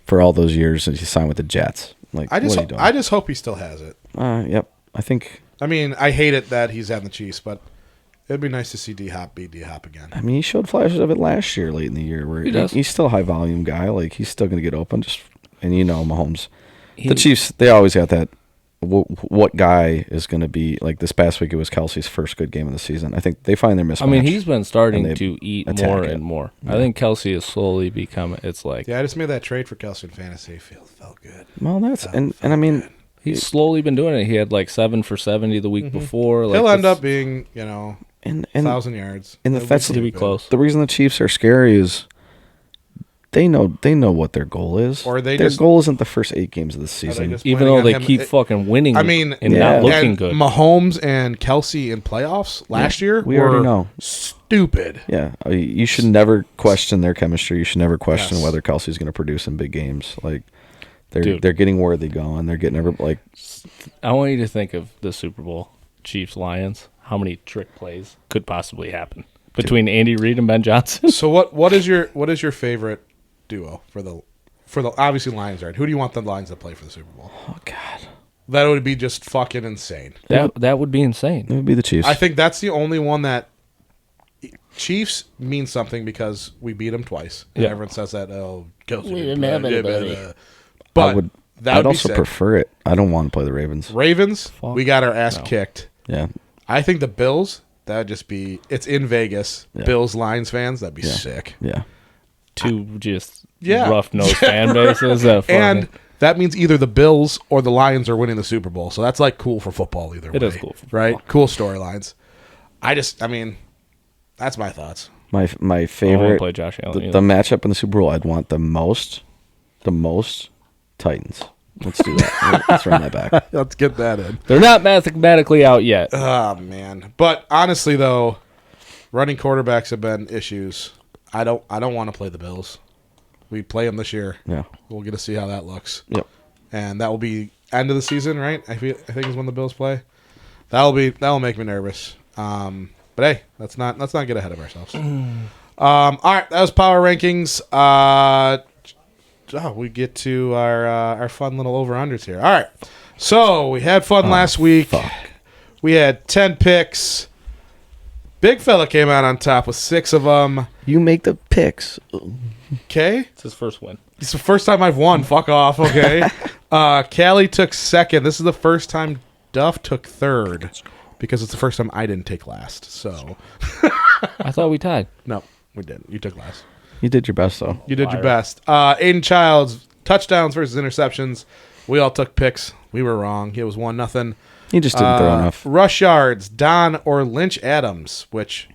for all those years, he signed with the Jets. Like, I what are you doing? just hope he still has it. Yep. I think... I mean, I hate it that he's on the Chiefs, but it'd be nice to see D-Hop be D-Hop again. I mean, he showed flashes of it last year, late in the year, where He does. he's still a high volume guy. Like, he's still going to get open. And you know, Mahomes, the Chiefs, they always got that. What guy is going to be like? This past week, it was Kelsey's first good game of the season. I think they find their mismatch. I mean, he's been starting and they to eat attack more it. and more. Yeah. I think Kelsey is slowly becoming. It's like Yeah, I just made that trade for Kelsey in fantasy. Felt good. Well, that's and I mean, he's slowly been doing it. He had like 7 for 70 the week before. Like He'll end it's- up being, and 1,000 yards. and the It'll fact to that be good. close. the reason the Chiefs are scary is they know what their goal is. Or their their goal isn't the first 8 games of the Are they season. just Even planning though on they him- keep fucking winning, I mean, and Yeah. not looking and good. Mahomes and Kelsey in playoffs last year we were already know. stupid. Yeah, you should never question their chemistry. You should never question Yes. whether Kelsey's going to produce in big games. Like Dude. they're getting where they go, and they're getting like I want you to think of the Super Bowl, Chiefs Lions. How many trick plays could possibly happen between Andy Reid and Ben Johnson? So what is your favorite duo For the obviously Lions are. Who do you want the Lions to play for the Super Bowl? Oh God, That would be just fucking insane. That would be insane. it would be the Chiefs. I think that's the only one that Chiefs means something because we beat them twice. And Yeah. everyone says that. Oh, goes We didn't have anybody. But that I'd would be also sick. prefer it. I don't want to play the Ravens. Ravens. Fuck. We got our ass kicked. Yeah, I think the Bills. That would just be. It's in Vegas. Yeah. Bills Lions fans. That'd be sick. yeah. Two just Yeah. rough-nosed fan bases. And that means either the Bills or the Lions are winning the Super Bowl. So that's like cool for football either way. It is cool for right? football. Cool storylines. I mean, that's my thoughts. My I don't want favorite to play Josh Allen. the either. matchup in the Super Bowl. I'd want the most Titans. Let's do that. Let's run that back. Let's get that in. They're not mathematically out yet. Oh man. But honestly though, running quarterbacks have been issues. I don't want to play the Bills. We play them this year. Yeah. We'll get to see how that looks. Yep. And that will be end of the season, right? I think is when the Bills play. That'll make me nervous. But hey, let's not get ahead of ourselves. All right, that was power rankings. We get to our fun little over unders here. All right, so we had fun last week. fuck. We had 10 picks. Big fella came out on top with 6 of them. You make the picks. Okay, It's his first win. it's the first time I've won. Fuck off. Okay, Cali took second. This is the first time Duff took third because it's the first time I didn't take last. So I thought we tied. no, we didn't. You took last. You did your best though. You did Liar. your best. Aiden Childs, touchdowns versus interceptions. We all took picks. We were wrong. It was 1-0. You just didn't throw enough. Rush yards, Don or Lynch Adams, which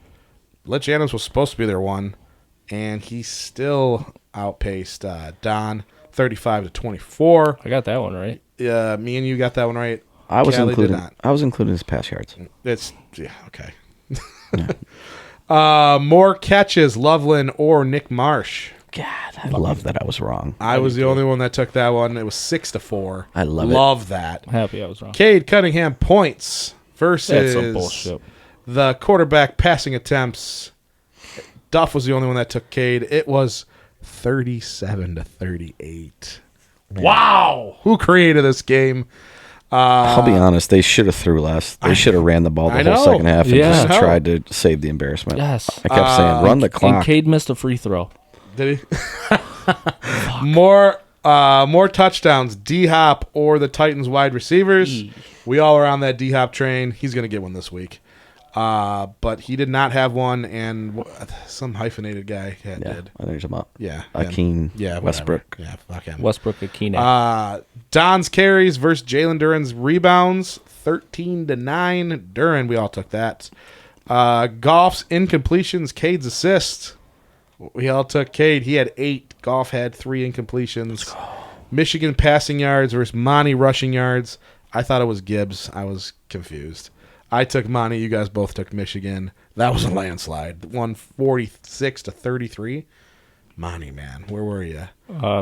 Lynch Adams was supposed to be their one, and he still outpaced Don 35-24. I got that one right. Me and you got that one right. I was Cali did including. not. I was including his pass yards. It's okay. More catches, Loveland or Nick Marsh. God, I love that I was wrong. I was the only one that took that one. It was 6-4. I love it. Love that. I'm happy I was wrong. Cade Cunningham points That's versus some bullshit. the quarterback passing attempts. Duff was the only one that took Cade. It was 37-38. Wow. Who created this game? I'll be honest. They should have threw less. They should have ran the ball I the whole know. second half and Yeah. just I know. tried to save the embarrassment. Yes. I kept saying, run the And clock. Cade missed a free throw. Did he? More touchdowns, D-Hop or the Titans wide receivers. We all are on that D-Hop train. He's going to get one this week. But he did not have one, and some hyphenated guy Yeah, did. I know what you're talking about. Yeah. Akeem Yeah, whatever. Westbrook. Yeah, fuck him. Westbrook Akina. Don's carries versus Jalen Duran's rebounds, 13-9. Duran, we all took that. Goff's incompletions, Cade's assists. We all took Cade. He had 8. Goff had 3 incompletions. Michigan passing yards versus Monty rushing yards. I thought it was Gibbs. I was confused. I took Monty. You guys both took Michigan. That was a landslide. 146-33. Monty, man, where were you?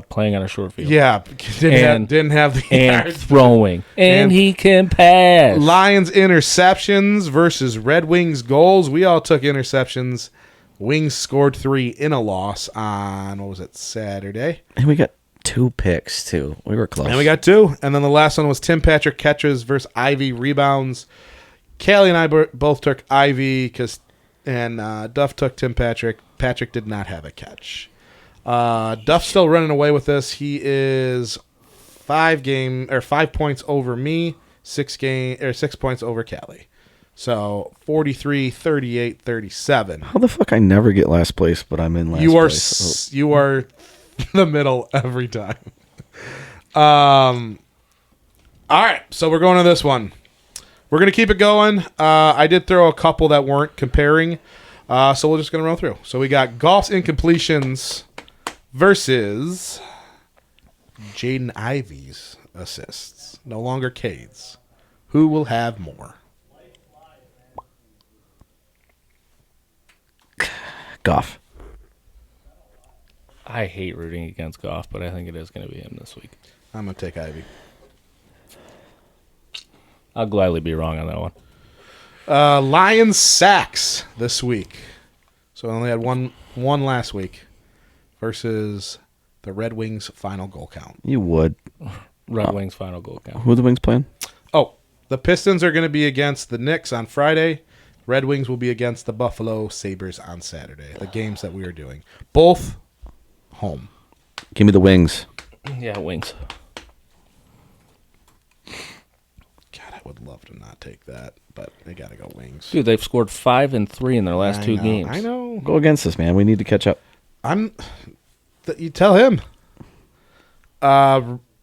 Playing on a short field. Yeah, didn't have the And yards. throwing. And And- he can pass. Lions interceptions versus Red Wings goals. We all took interceptions. Wings scored 3 in a loss on, what was it, Saturday? And we got 2 picks, too. We were close. And we got 2. And then the last one was Tim Patrick catches versus Ivy rebounds. Callie and I both took Ivy, and Duff took Tim Patrick. Patrick did not have a catch. Duff's still running away with this. He is 5 points over me, 6 points over Callie. So 43, 38, 37. How the fuck I never get last place, but I'm in last You are place? you are the middle every time. All right, so we're going to this one. We're gonna keep it going. I did throw a couple that weren't comparing, so we're just gonna run through. So we got Goff's incompletions versus Jaden Ivy's assists. No longer Cade's. Who will have more? Goff. I hate rooting against Goff, but I think it is going to be him this week. I'm gonna take Ivy. I'll gladly be wrong on that one. Lions sacks this week. So I only had one last week versus the Red Wings' final goal count. You would. Red Wings final goal count. Who are the Wings playing? Oh, the Pistons are going to be against the Knicks on Friday. Red Wings will be against the Buffalo Sabres on Saturday. The games that we are doing. Both home. Give me the Wings. Yeah, Wings. God, I would love to not take that, but they got to go Wings. Dude, they've scored 5 and 3 in their last two games. I know. Go against us, man. We need to catch up. You tell him.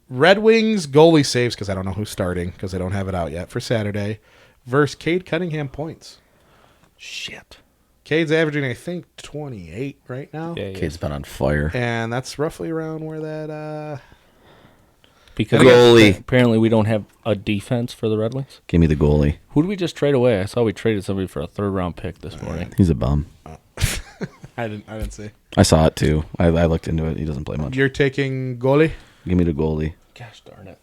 Red Wings goalie saves, because I don't know who's starting, because I don't have it out yet, for Saturday, versus Cade Cunningham points. Shit. Cade's averaging, I think, 28 right now. Yeah, Kid's been on fire. And that's roughly around where that... Because Goalie. apparently we don't have a defense for the Red Wings. Give me the goalie. Who did we just trade away? I saw we traded somebody for a 3rd-round pick this morning. He's a bum. I didn't see. I saw it too. I looked into it. He doesn't play much. You're taking goalie? Give me the goalie. Gosh darn it.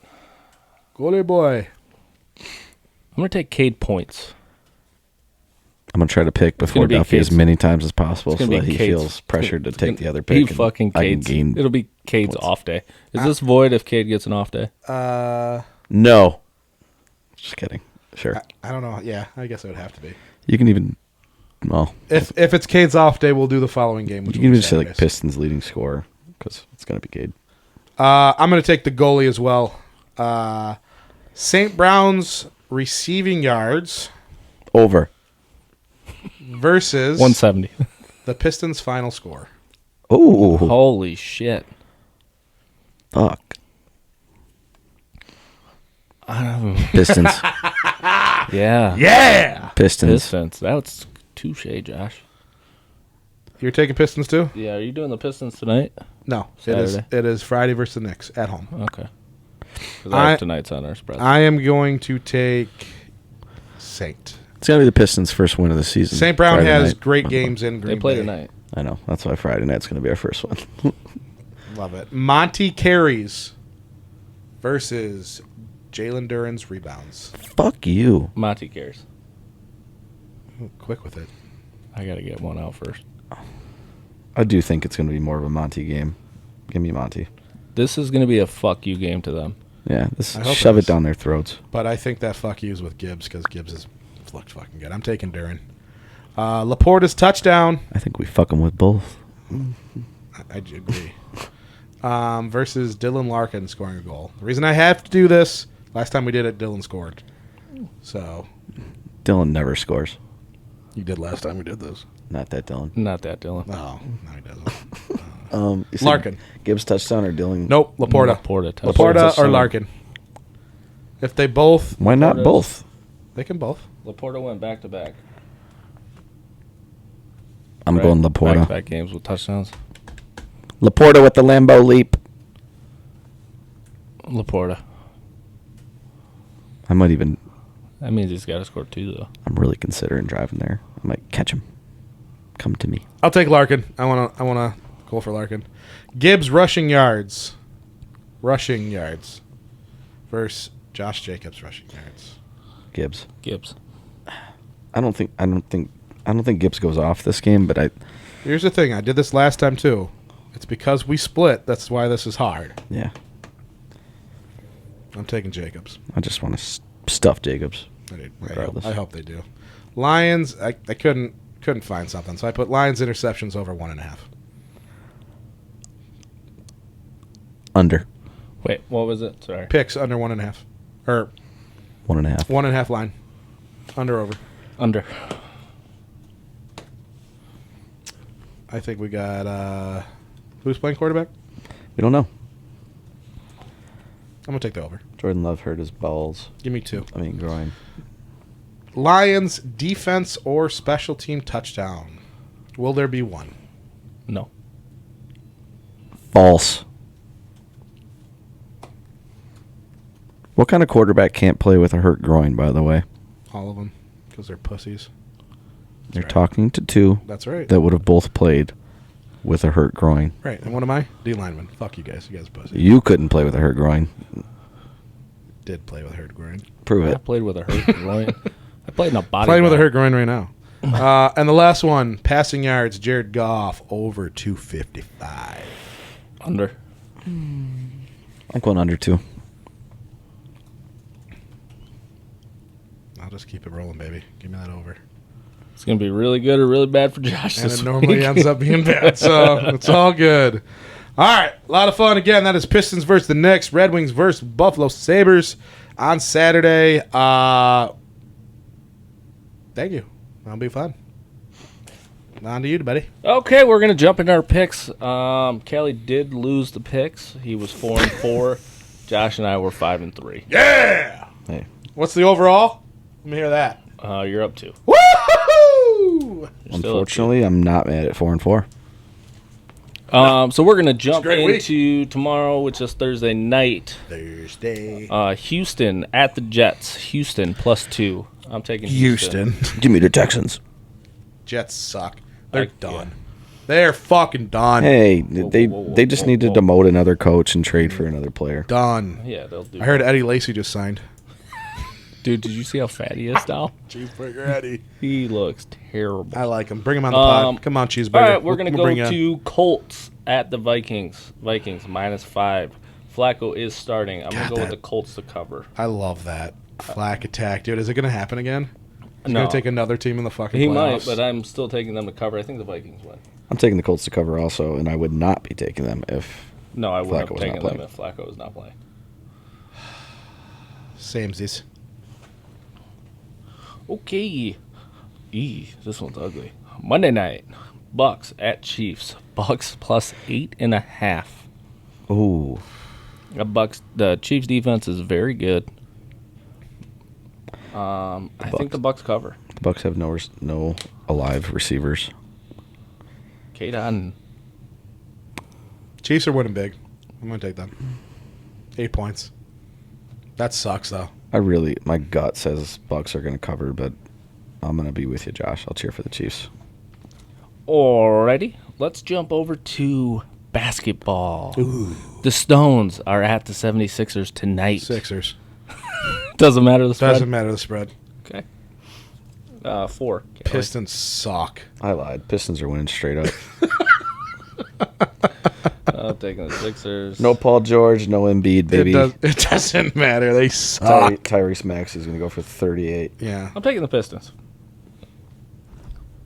Goalie boy. I'm going to take Cade points. I'm gonna try to pick before be Duffy as Cade's- many times as possible, It's so gonna that be he Cade's- feels pressured to it's take gonna the other be pick. and fucking I can Cade's. gain It'll be Cade's points. off day. Is this void if Cade gets an off day? No. Just kidding. Sure. I don't know. Yeah, I guess it would have to be. You can even. Well, If it's Cade's off day, we'll do the following game. Which you will can be even say like Saturdays. Pistons leading scorer because it's gonna be Cade. I'm going to take the goalie as well. St. Brown's receiving yards Over. versus 170. the Pistons' final score. Oh, Holy shit. fuck. Pistons. Yeah. Yeah! Pistons. Pistons. That's touche, Josh. You're taking Pistons too? Yeah, are you doing the Pistons tonight? No. Saturday. It is Friday versus the Knicks at home. Okay. Because tonight's on our spread. I am going to take Saint. It's gonna be the Pistons' first win of the season. St. Brown Friday has night. great games in Green they play Bay. tonight. I know. That's why Friday night's gonna be our first one. Love it. Monty carries versus Jalen Duren's rebounds. Fuck you. Monty cares. Ooh, quick with it. I got to get one out first. I do think it's gonna be more of a Monty game. Give me Monty. This is going to be a fuck you game to them. Yeah, I hope shove it it is. down their throats. But I think that fuck you is with Gibbs because Gibbs has looked fucking good. I'm taking Duren. Laporta's touchdown. I think we fuck them with both. I agree. Versus Dylan Larkin scoring a goal. The reason I have to do this, last time we did it, Dylan scored. So Dylan never scores. you did last time we did this. Not that Dylan. Not that, Dylan. No, he doesn't. You said Larkin. Gibbs touchdown or Dylan? Nope, Laporta. Laporta. touchdown. Laporta or touchdown. Larkin. If they both, Why not Laporta's- both? they can both. Laporta went back to back. I'm Right? going Laporta. Back-to-back games with touchdowns. Laporta with the Lambo leap. Laporta. I might even. That means he's got to score 2, though. I'm really considering driving there. I might catch him. Come to me. I'll take Larkin. I wanna go for Larkin. Gibbs rushing yards. Versus Josh Jacobs rushing yards. Gibbs. Gibbs. I don't think Gibbs goes off this game, but Here's the thing. I did this last time too. It's because we split. That's why this is hard. yeah. I'm taking Jacobs. I just want to stuff Jacobs. Regardless. I hope they do. Lions. I couldn't find something, so I put Lions interceptions over 1.5. Under Wait, what was it? Sorry. Picks under 1.5, or 1.5. 1.5 line. Under over. Under. I think we got who's playing quarterback? We don't know. I'm gonna take the over. Jordan Love hurt his balls. Give me 2. Groin. Lions defense or special team touchdown. Will there be one? No. False. What kind of quarterback can't play with a hurt groin, by the way? All of them, because they're pussies. You're right. talking to two That's right. that would have both played with a hurt groin. Right. And what am I? D lineman. Fuck you guys. You guys are pussies. You couldn't play with a hurt groin. Did play with a hurt groin. Prove I it. played with a hurt groin. I played in a body. Playing with a bag. hurt groin right now. And the last one, passing yards, Jared Goff over 255. Under. I'm going under 2. I'll just keep it rolling, baby. Give me that over. It's going to be really good or really bad for Josh And this it normally week. ends up being bad, so it's all good. All right, a lot of fun. Again, that is Pistons versus the Knicks, Red Wings versus Buffalo Sabres on Saturday. Thank you. That'll be fun. On to you, buddy. Okay, we're going to jump into our picks. Cali did lose the picks. He was 4-4. Josh and I were 5-3. Yeah! Hey, What's the overall? Let me hear that. You're up 2. Woo-hoo! You're still up 2. unfortunately, I'm not mad at 4 and 4. So we're going to jump great week. into tomorrow, which is Thursday night. Thursday. Houston at the Jets. Houston +2. I'm taking Houston. Give me the Texans. Jets suck. They're done. They're fucking done. Hey, whoa, they whoa, they just whoa, need to whoa. demote another coach and trade for another player. Done. Yeah, they'll do I heard Eddie Lacy just signed. Dude, did you see how fat he is now? Cheeseburger Eddie. He looks terrible. I like him. Bring him on the pod. Come on, Cheeseburger. All right, we're going to We'll bring go you- to Colts at the Vikings. Vikings -5. Flacco is starting. I'm going to go with the Colts to cover. I love that. Flack attack. Dude, is it going to happen again? He's No. going to take another team in the fucking He playoffs. might, but I'm still taking them to cover. I think the Vikings win. I'm taking the Colts to cover also, and I would not be taking them if No, I wouldn't Flacco have was taken not them playing. if Flacco was not playing. Samesies. Okay. This one's ugly. Monday night. Bucks at Chiefs. Bucks +8.5. ooh, The Chiefs defense is very good. I think the Bucks cover. the Bucks have no alive receivers. K-Don. Chiefs are winning big. I'm going to take them. 8 points. That sucks, though. My gut says Bucks are going to cover, but I'm going to be with you, Josh. I'll cheer for the Chiefs. Alrighty. Let's jump over to basketball. The Stones are at the 76ers tonight. Sixers. Doesn't matter the spread. Doesn't matter the spread. Okay. 4. Pistons suck. I lied. Pistons are winning straight up. I'm taking the Sixers. No Paul George, no Embiid, baby. It doesn't matter. They suck. Tyrese Maxey is going to go for 38. Yeah. I'm taking the Pistons.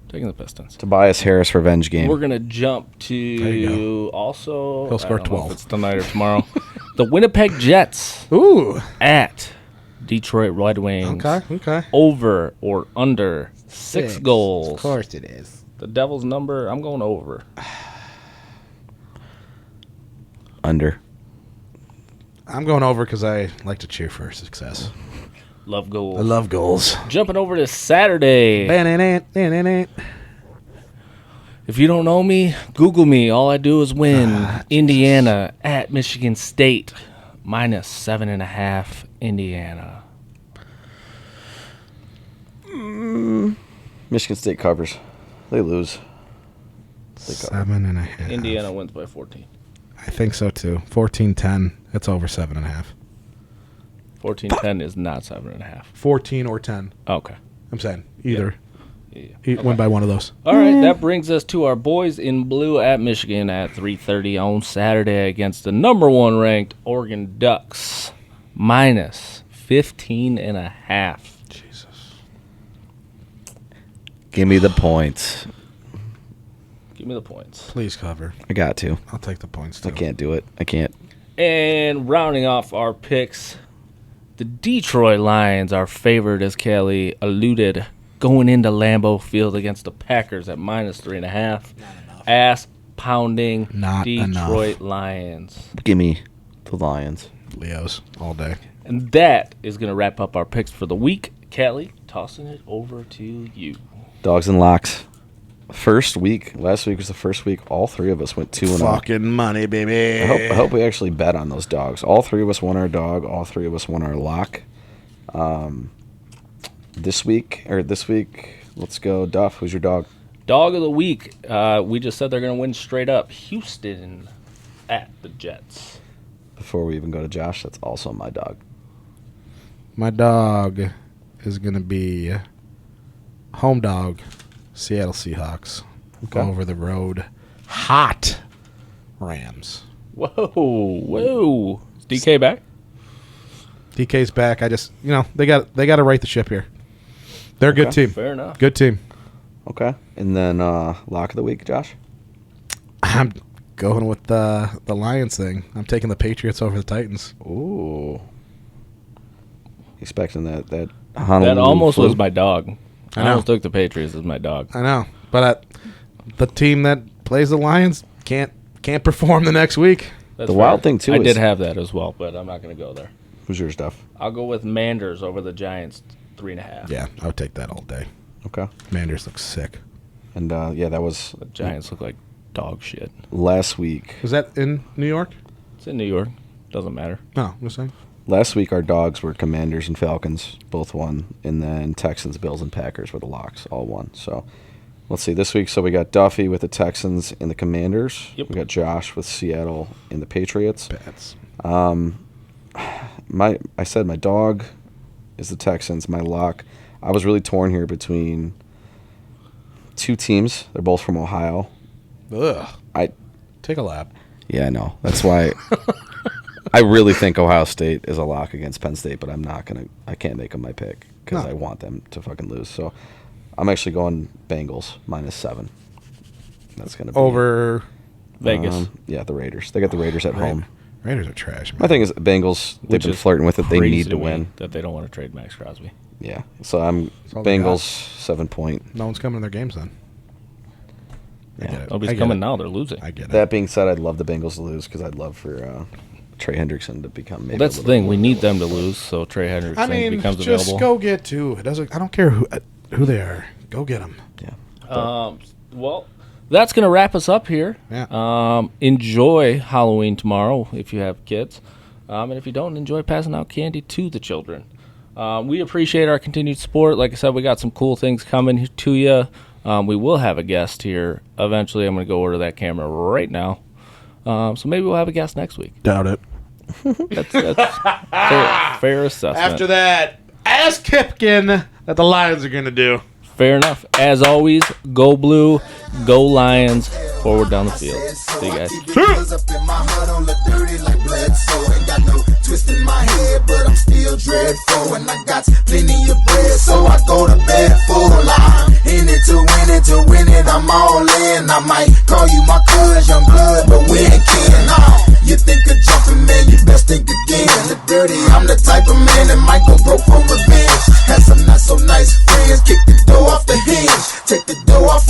Taking the Pistons. Tobias Harris revenge game. We're gonna jump you to also. He'll score I don't know 12. if it's tonight or tomorrow. The Winnipeg Jets Ooh. at Detroit Red Wings. Okay. Over or under 6 goals. Of course it is. The Devil's number. I'm going over. Under. I'm going over because I like to cheer for success. Love goals. I love goals. Jumping over to Saturday. Ban-an-an. If you don't know me, Google me. All I do is win. Indiana at Michigan State. -7.5. Indiana. Michigan State covers. They lose. They cover. 7.5. Indiana wins by 14. I think so too. 14-10. It's over 7.5. 14-10 is not 7.5. 14 or 10. Okay. I'm saying either. Yeah. Win by one of those. All right, that brings us to our boys in blue at Michigan at 3:30 on Saturday against the number 1 ranked Oregon Ducks. -15.5. Jesus. Give me the points. Give me the points. Please cover. I got to. I'll take the points too. I can't do it. I can't. And rounding off our picks, the Detroit Lions are favored, as Kelly alluded, going into Lambeau Field against the Packers at -3.5. Ass pounding Not Detroit Lions. Give me the Lions. Leos all day. And that is going to wrap up our picks for the week. Kelly, tossing it over to you. Dogs and locks. First week. Last week was the first week. All three of us went 2-0. Fucking money, baby. I hope we actually bet on those dogs. All three of us won our dog. All three of us won our lock. This week, let's go. Duff, who's your dog? Dog of the week. We just said they're going to win straight up. Houston at the Jets. Before we even go to Josh, that's also my dog. My dog is going to be home dog, Seattle Seahawks. Okay. Over the road. Hot Rams. Whoa. Is DK back? DK's back. I just, they got to right the ship here. They're a good team. Fair enough. Good team. Okay. And then lock of the week, Josh? I'm going with the Lions thing. I'm taking the Patriots over the Titans. Ooh. Expecting that Honolulu That almost flu? was my dog. I I know. almost took the Patriots as my dog. I know, but the team that plays the Lions can't perform the next week. That's The fair. wild thing, too, I is- did have that as well, but I'm not going to go there. Who's your stuff? I'll go with Manders over the Giants, 3.5. Yeah, I would take that all day. Okay. Manders looks sick. And, that was The Giants look like dog shit. last week. Was that in New York? It's in New York. Doesn't matter. No, I'm saying. Last week, our dogs were Commanders and Falcons, both won. And then Texans, Bills, and Packers were the locks, all won. So, let's see. This week, so we got Duffy with the Texans and the Commanders. Yep. We got Josh with Seattle and the Patriots. Pats. I said my dog is the Texans. My lock. I was really torn here between two teams. They're both from Ohio. Ugh. I Take a lap. Yeah, I know. That's why I really think Ohio State is a lock against Penn State, but I can't make them my pick because No. I want them to fucking lose. So I'm actually going Bengals -7. That's going to be Over. Vegas. yeah, the Raiders. They got the Raiders at home. Raiders are trash, man. My thing is Bengals, they've Which been is flirting with it. They Crazy need to me win. that they don't want to trade Max Crosby. Yeah. So I'm all they got. Bengals 7 point. No one's coming to their games then. I Yeah. get it. I Nobody's get coming it. now. They're losing. I get it. That being said, I'd love the Bengals to lose because I'd love for Trey Hendrickson to become maybe. Well, that's a the little thing. We need them to lose, so Trey Hendrickson I mean, becomes just available. go get two. It doesn't. I don't care who they are. Go get them. Yeah. Well, that's going to wrap us up here. Yeah. Enjoy Halloween tomorrow if you have kids. And if you don't, enjoy passing out candy to the children. We appreciate our continued support. Like I said, we got some cool things coming to you. We will have a guest here. Eventually, I'm going to go order that camera right now. So maybe we'll have a guest next week. Doubt it. That's fair assessment. After that, ask Kipkin that the Lions are going to do. Fair enough. As always, go Blue, go Lions, forward down the field. See you guys. Up in my hood on the dirty like Bledsoe. Ain't got no twist in my head, but I'm still dreadful. And I got plenty of bread, so I go to bed full. I'm in it to win it, I'm all in. I might call you my cuz, young blood, but we ain't kin. You think of jumping, man, you best think again. The dirty, I'm the type of man that might go broke for revenge. Had some not so nice friends, kick the door off the hinge, take the door off